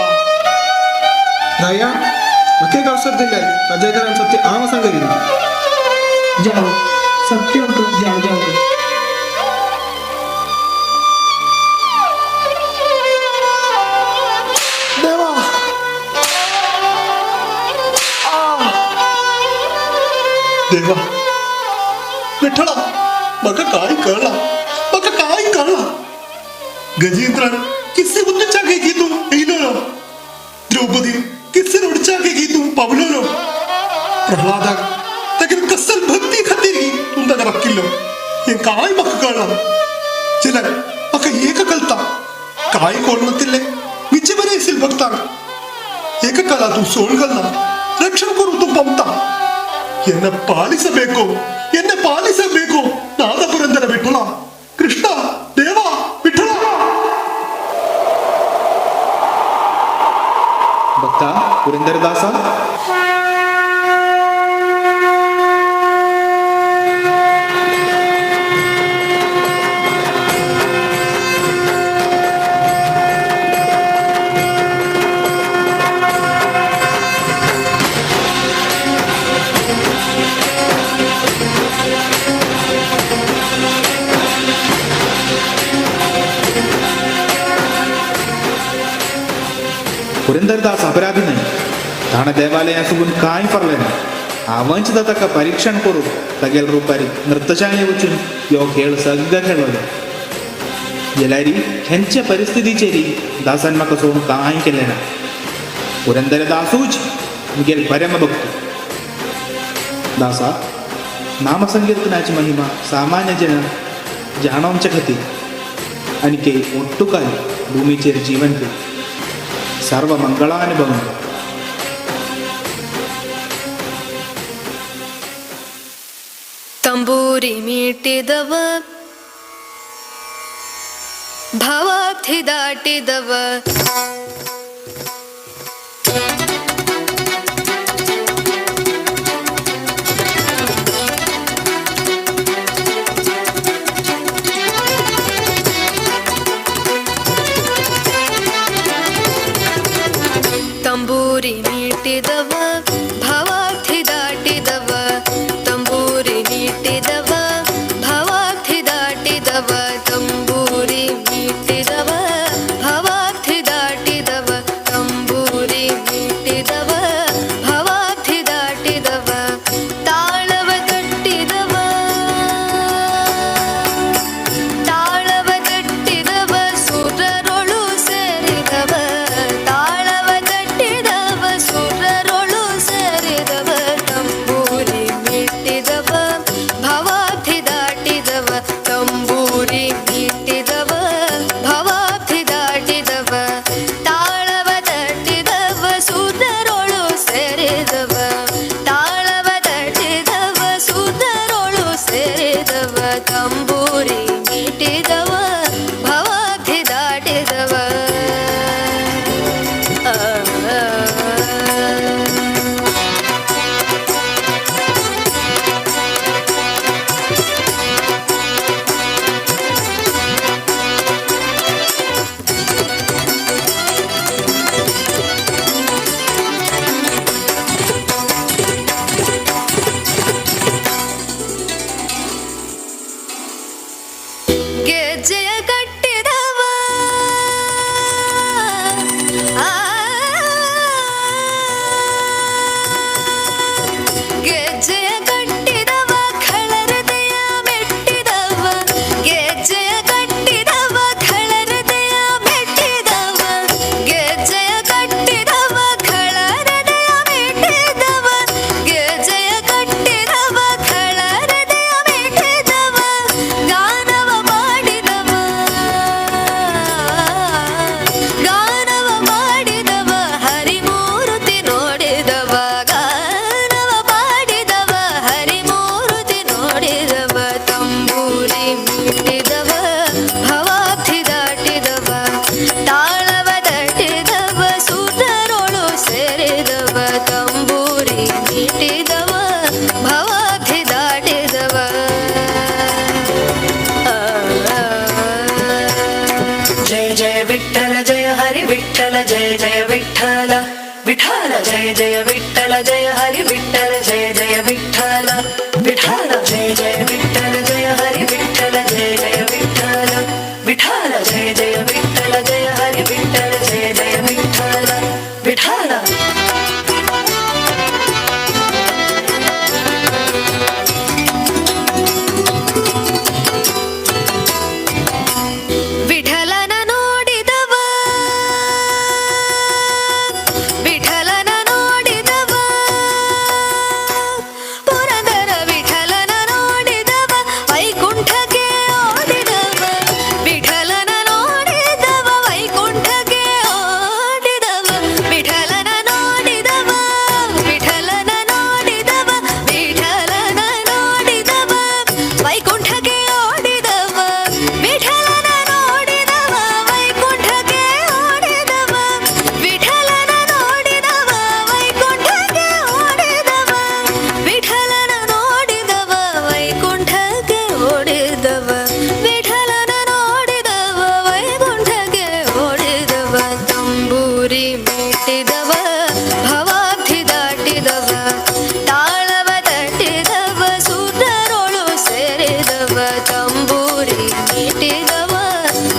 राया मके अवसर दिले अजयकरांनी सत्य आम सांगितलं जाओ सत्य होतं जाओ जाओ देवा देवा विठ्ठला मका काय कळला गजेंद्रन किस्से उन्नच्या गे गीतू इलो द्रौपदी किस्से रोडच्या गे गीतू पावलो प्रल्हादाक ताके कसल भक्ती खातीर तुम ताका बक्किल्लो हे काय म्हाका कळना चिलर म्हाका एक कळटा काय कोण नातिल्ले मिचे बरे असेल भक्तांक एक कला तू सोड घालना रक्षण करू तू पंपता ಎನ್ನ ಪಾಲಿಸಬೇಕು ನಾದ ಪುರಂದರ ವಿಠಲ ಕೃಷ್ಣ ದೇವ ವಿಠಲ ಭಕ್ತ ಪುರಂದರದಾಸ पुरंदरदास अपराधी नाही ताण देवालय असुन काय फरले नाही आवांच ताका परीक्षण करू तगेल रुपारी नृत्यशाळे वचून यो खेळ सगळं खेळवले गेल्यारी ह्यांच्या परिस्थितीचेरी दासान म्हाका सोडून कांय केलें ना पुरंदरदासूच मुगेल बरें बघतो दासा नामसंकीर्तनाची महिमा सामान्य जन जाणवच्या खातीर आनी के ಒಟ್ಟುಕಾಯಿ ಭೂಮಿಚೇರಿ ಜೀವಂತ ಸರ್ವ ಮಂಗಳಾನುಭವ ತಂಬೂರಿ ಮೀಟಿದವ ಭವಾಬ್ಧಿ ದಾಟಿದವ ತಂಬೂರಿ ಮೀಟಿದವ ಭವಾಬ್ಧಿ ದಾಟಿದವ ತಂಬೂರಿ ಮೀಟಿದವ ಭವಾಬ್ಧಿ ದಾಟಿದವ ತಂಬೂರಿ ಮೀಟಿದವ ಭವಾಬ್ಧಿ ದಾಟಿದವ ತಂಬೂರಿ ಮೀಟಿದವ ಭವಾಬ್ಧಿ ದಾಟಿದವ ತಾಳವ ಕಟ್ಟಿದವ ತಾಳವ ಕಟ್ಟಿದವ ಸುರರೊಳು ಸೇರಿದವ ತಾಳವ ಕಟ್ಟಿದವ ಸುರರೊಳು ಸೇರಿದವ ವಿಠಲ ಜಯ ಜಯ ವಿಠಲ ಜಯ ಹರಿ ವಿಠಲ ಜಯ ಜಯ ವಿಠಲ ವಿಠಲ ಜಯ ಜಯ ವಿಠಲ ಜಯ ಹರಿ ವಿಠಲ ಜಯ ಜಯ ವಿಠಲ ವಿಠಲ ಜಯ ಜಯ ವಿಠಲ ಜಯ ಹರಿ ವಿಠಲ ಜಯ ಜಯ ವಿಠಲ ವಿಠಲ ವಿಠಲನ ನೋಡಿದವ ವಿಠಲನ ನೋಡಿದವ ಪುರಂದರ ವಿಠಲನ ನೋಡಿದವ ವೈಕುಂಠಕ್ಕೆ ಓಡಿದವ ವಿಠಲನ ನೋಡಿದವ ವೈಕುಂಠಕ್ಕೆ ಓಡಿದವ ವಿಠಲನ ನೋಡಿದವ ವಿಠಲನ ನೋಡಿದವ ವಿಠಲನ ನೋಡಿದವ ವೈಕುಂಠಕ್ಕೆ ಓಡಿದವ ವಿಠಲನ ನೋಡಿದವ ವೈಕುಂಠಕ್ಕೆ ಓಡಿದವ ವಿಠಲನ ನೋಡಿದವ ವೈಕುಂಠಕ್ಕೆ ಓಡಿದವ ವಿಠಲನ ನೋಡಿದವ ವೈಕುಂಠಕ್ಕೆ ಓಡಿದವ ವಿಠಲನ ನೋಡಿದವ ವೈಕುಂಠಕ್ಕೆ ಓಡಿದವ ತಂಬೂರಿ ಮೀಟಿದವ ಭವಾಬ್ಧಿ ದಾಟಿದವ ತಾಳವ ತಟ್ಟಿದವ ಸೂತ್ರರೋಳು ಸೇರಿದವ ತಂಬೂರಿ ಮೀಟಿದವ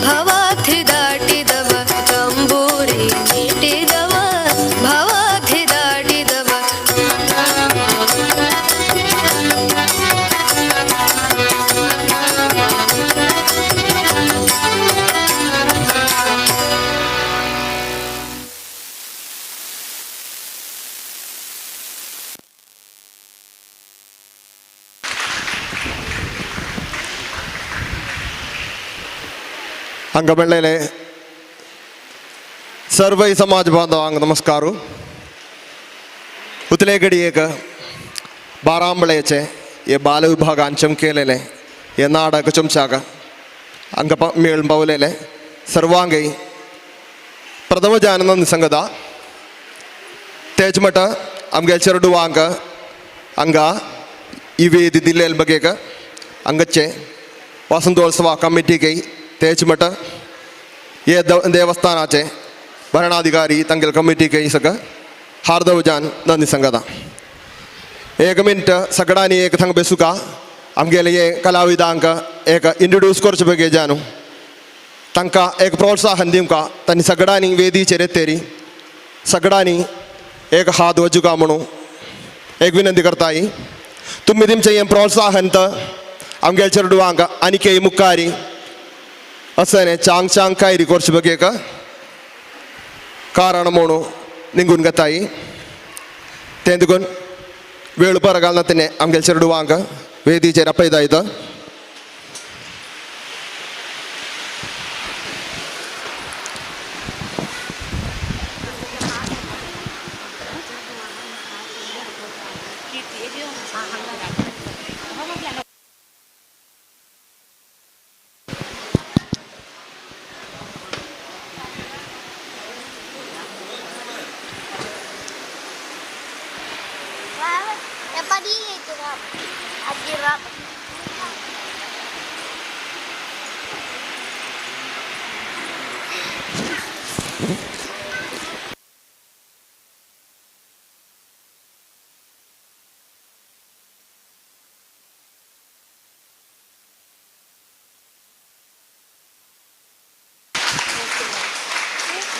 ಭವಾಬ್ಧಿ ದಾಟಿದವ ತಂಬೂರಿ ಮೀಟಿದವ ಭವಾಬ್ಧಿ ದಾಟಿದವ अंगबेळ्ळेले सर्वै समाज बांधवांक नमस्कार. उतलेगडी एक बारांबळेचे हे बालविभागान चमकेलेले हे नाटक चमचाक हांगा मेळून पावलेले सर्वांगय प्रथम जानंद संगदा तेच मट आमगे चेरडुवांक हांगा ही वेदी दिल्ले बगेक हांगाचे वसंतोत्सव कमिटीके तेच मट ये देवस्थानाचे भरणाधिकारी तंगल कमिटी के सग हार्दवजान नंदी संगदा. एक मिनट सगळ्यांनी एक थंग बेसुका आमगेले ये कलाविदांक एक इंट्रोड्यूस करचे बगे जानू तांकां एक प्रोत्साहन दिवका तांणी सगळ्यांनी वेदीचेर येतेरी सगळ्यांनी एक हात वजुका म्हणून एक विनंती करताय तुम्ही तुमचे हे प्रोत्साहन तर आमगे चेडवांक आनी के मुखारी असं चांग चांग कायरी करचे बगे का कारण म्हणून निघून घेताय ते देखून वेळ परगाल तेने आमगे चेडवांक वेदीचेर आपयतायत.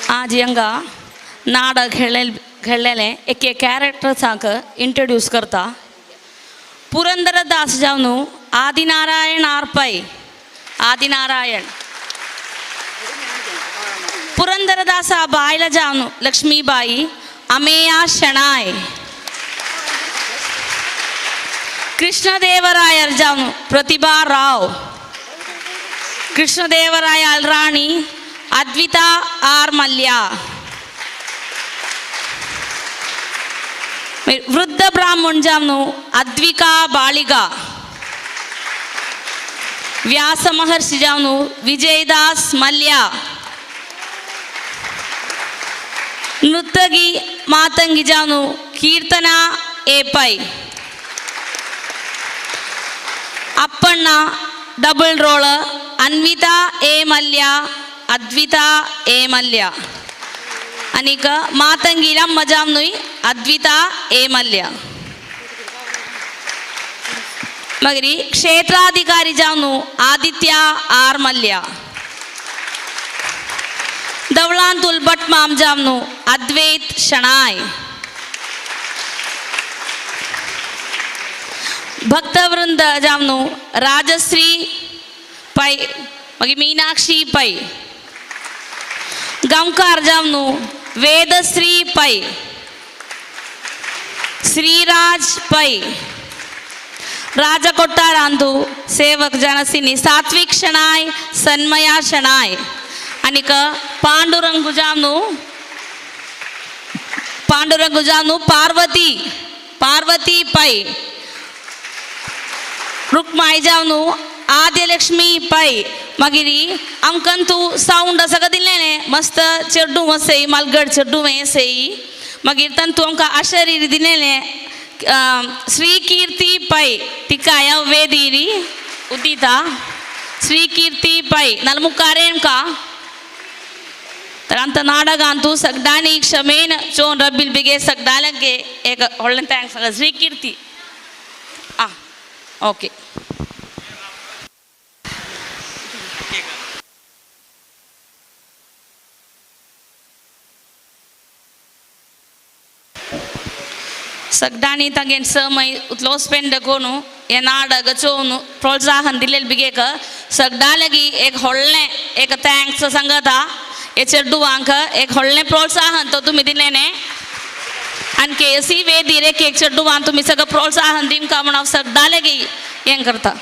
आज यंगा नाटक खेळलेले एक कॅरेक्टर्सांक इंट्रोड्यूस करता. पुरंदरदास जावनू आदिनारायण आरपै आदिनारायण पुरंदरदासा बायला जावनू लक्ष्मीबाई अमेया शणाय कृष्णदेवरायर जावनू प्रतिभा राव कृष्णदेवराय राणी अद्विता आर मल्या वृद्ध ब्राह्मण जावनू अद्विका बाळिगा व्यास महर्षि जावनू विजयदास मल्या नृत्यगी मातंगी जावनू कीर्तना Ephai Appanna double role Anvita ए मल्या अद्विता ए मल्या अनिक मातंगीला मजामनुई अद्विता एमल्य मगरी क्षेत्राधिकारी जामनु आदित्य आर्मल्य दवलांतुल भट माम जामनु अद्वैत शनाय भक्तवृंद जामनु राजश्री पै मगी मीनाक्षी पै गांवकार जामनु वेदश्री पै श्रीराज पै राजकोट्टारांतु सेवक जनसिनी सात्विक शनाय सन्मया शनाय अनिक पांडुरंग जामनु पार्वती पार्वती पै रुक्माई जामनु आद्यलक्ष्मी पै मगिरी अंकंतु साउंड सगदिल्लेने मस्त चड्डू मसेई मलगड चड्डू मेसेई मगिर तंतु अंका अशरीर दिनेने श्री कीर्ति पै तिकाय वेदीरी उदिता श्री कीर्ति पै नलमुकारेन का तरंत नाडगांतु सगदानी क्षमेन चोन रब्बिल बिगे सगदालगे एक होल्डन थैंक्स श्री कीर्ति ओके सगदानी तंगेन समय उतलोस्पेंड कोनु ये नाड गचोनु प्रोत्साहन दिलेल बिगेक सगदालगी एक होल्ने एक थैंक्स संगता ये चड्डू अंक एक होल्ने प्रोत्साहन तो तुम दिलेने अनके सी वे धीरे के एक चड्डू वां तुम इसका प्रोत्साहन दिन का मना सगदालगी ये करता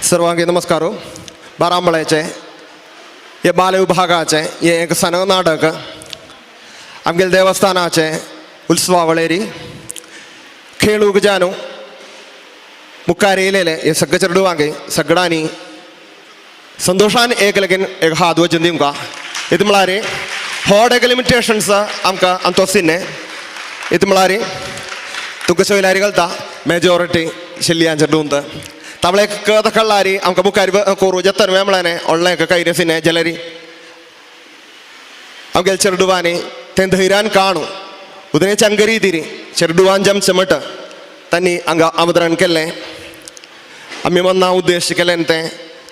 सर्वांगी नमस्कार बारांबळेचे हे बाल विभागाचे हे एक सन नाटक आमगेल देवस्थानाचे उत्सवावळेरी खेळूक जानू मुखार येयलेले हे सगळे चेडवांगे सगळ्यांनी संतोषान एक लगीन एक हात वचून दिवंका ಇದು म्हळ्यार होड एक लिमिटेशन्स आमकां अंतोसिन्ने ಇದು म्हळ्यार तुमकां सोयल्यारी घालता मेजॉरिटी शिल्ल्यांचे डूंत ताबळे कळत कळ्ळारी आमकां मुखार कोरू जत्तर मेळ्ळें व्हडलें काही सिने जाल्यार आमगेल चेडवांनी तें धैर्यान काणू उदनेची अंगरी दिरी चेडवान जमचे मट तांणी हांगा आमंत्रण केल्लें आमी मन्ना उद्देश केलें तें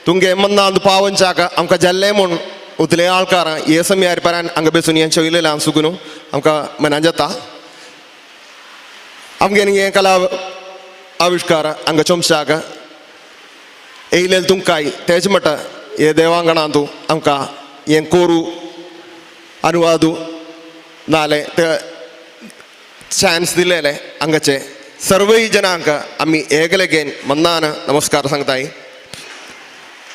तुमगे मन्ना पावनच्याक आमकां जाल्लें म्हूण उतले आळकार हे समयार पर्यान हांगा बसून हें चोयलेलें सुकून आमकां मनान जाता आमगेन हें कला आविश्कार हांगा चोमशाक येयलेले तुमकांय तेच मट हे देवांगणांतू आमकां हें कोरू अनुवादू नाले ते चान्स दिलेले हांगाचे सर्वय जनांक आमी एकलेगेन मन्नान नमस्कार सांगताय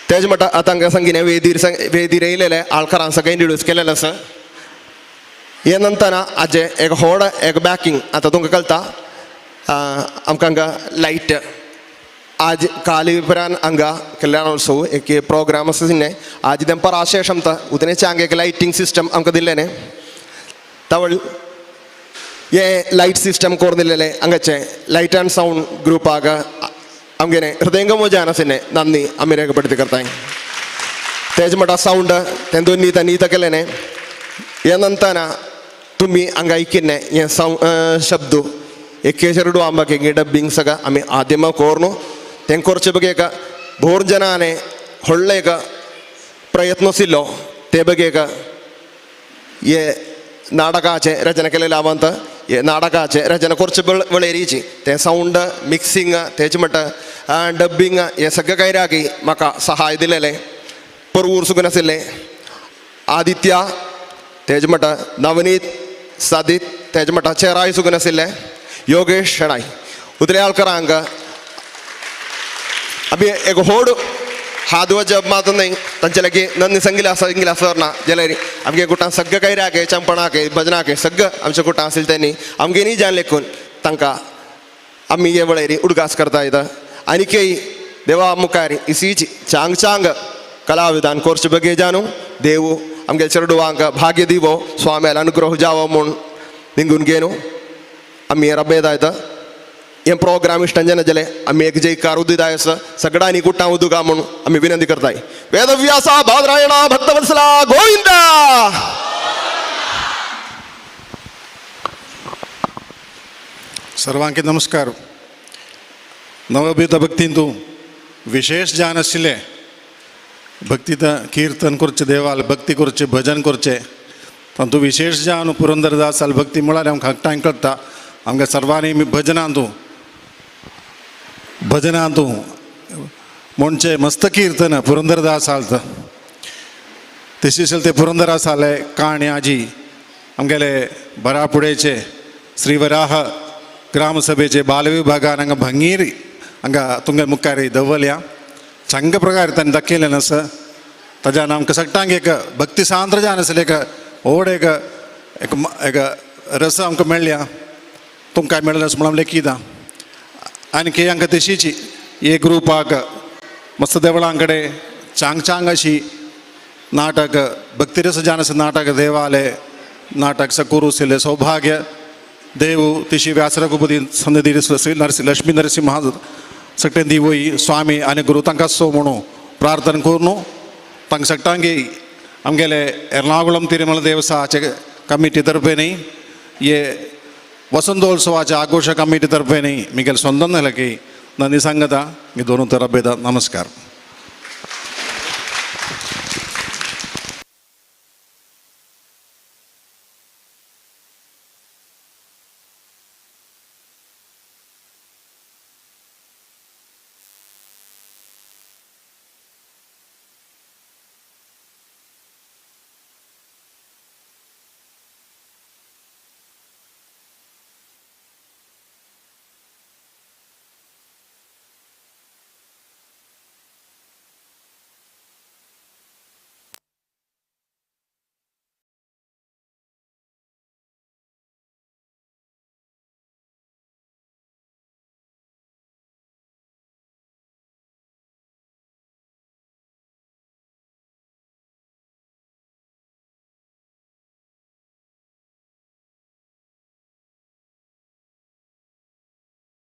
तेज मट आतां हांगा सांगिने वेदीर येयलेले आळकारां सगळें इंट्रोड्यूस केलेले आसा हे नंतर हाजे एक व्हड एक बॅकींग आतां तुमकां कळटा आमकां हांगा लायट आज काली उपरांत हांगा कल्याणोत्सव एक प्रोग्राम आसा सिन्ने आज दनपार आशेषमता उदनेचे हांगा एक लायटिंग सिस्टम आमकां दिल्लें तावळ हे लायट सिस्टम करून दिल्लें हांगाचे लायट एंड साउंड ग्रुपाक आमगेले हृदयंगमोजान सिन्ने नंदी आमी रेखपडती करताय तेज म्हणटा साउंड तें दोन नीत केलें हे नंतर तुमी हांगा ऐकिन्ने हे शब्द एकेचेरडू आंबाक एक डब्बिंग सगळं आमी आद्यमा कोरनु तें करचे बगेक भोर जनाने व्हडलो एक प्रयत्न आशिल्लो ते बगेक हे नाटकाचे रचना केलेले आवांत हे नाटकाचे रचना करचे वेळेरीची तें साउंड मिक्सिंग तेचे म्हणटा डब्बिंग हे सगळे कायराकी म्हाका सहाय दिलेले परवूर सुगून आशिल्ले आदित्य तेजे म्हणटा नवनीत सादित तेजे म्हणटा चेराय सुगून आशिल्ले योगेश शणाय उतले आळकारांक आमी एक व्हड हादव जब मात न्हय तांचे लागीं नन्नी संगिला सरना जाल्यार आमगे गुटां सगळे कायऱ्याके चंपणाके भजनाके सगळं आमच्या गुटां आशिल्ले त्यांनी आमगेनी जान लेखून तांकां आम्ही ये वळेरी उडगास करता येतं आणि काही देवा मुखारी इसीची चांग चांग कलाविधान कोर्स बगे जाणू देऊ आमगे चरडुवांक भाग्य दिवो स्वाम्याला अनुग्रह जावो म्हणून निघून गेलो आम्ही रब्बेदा येतं हे प्रोग्राम इष्टांजन जले आम्ही एक जयकार उदिदायस सगळ्यांनी कुट्टा उदुगा म्हणून आम्ही विनंती करताय वेदव्यासा भाद्रायणा भक्तवत्सला गोविंदा. सर्वांके नमस्कार. नवभीत भक्तींतू विशेष जान आशिल्ले भक्तीत कीर्तन करचे देवाल भक्ती करचे भजन करचे तातूंत विशेष जान पुरंदरदासाल भक्ती म्हळ्यार आमकां हक्टांक कळटा आमकां सर्वांनी भजनांतू म्हणचे मस्त कीर्तन पुरंदरदास आलत तशीच ते पुरंदरासाले काणी आजी आमगेले बरापुडेचे श्रीवराह ग्रामसभेचे बालविभागान हांगा भंगीर हांगा तुमगे मुखारी दवरल्या चांगल्या प्रकारे ताणें दाखयलें आसा ताज्यान आमकां सगळ्यांक एक भक्ती सांद्र जावन आसलें एक व्हड एक रस आमकां मेळ्ळ्या तुमकां मेळ्ळें अशें म्हणून लेखिता आनी की हांकां तशीच हे ग्रुपाक मस्त देवळां कडेन चांग अशी नाटक भक्तिरस जावन आसा नाटक देवालय नाटक सकूर सौभाग्य देव तिशी व्यास रघुपती सन्निधी श्री लक्ष्मी नरसिंह महाराज सगळें दिवई स्वामी आनी गुरु तांकां सो म्हणून प्रार्थना करून तांकां सगळ्यांक आमगेले एर्नाकुलम तिरुमला देवस्थानाचे कमिटी तर्फे न्ही हे वसंतोत्सवाच्या आघोश कमिटी तर्फे न्ही मिगेल स्वंदन की नंदी सांगता मी दोनों तरफ बेदा नमस्कार.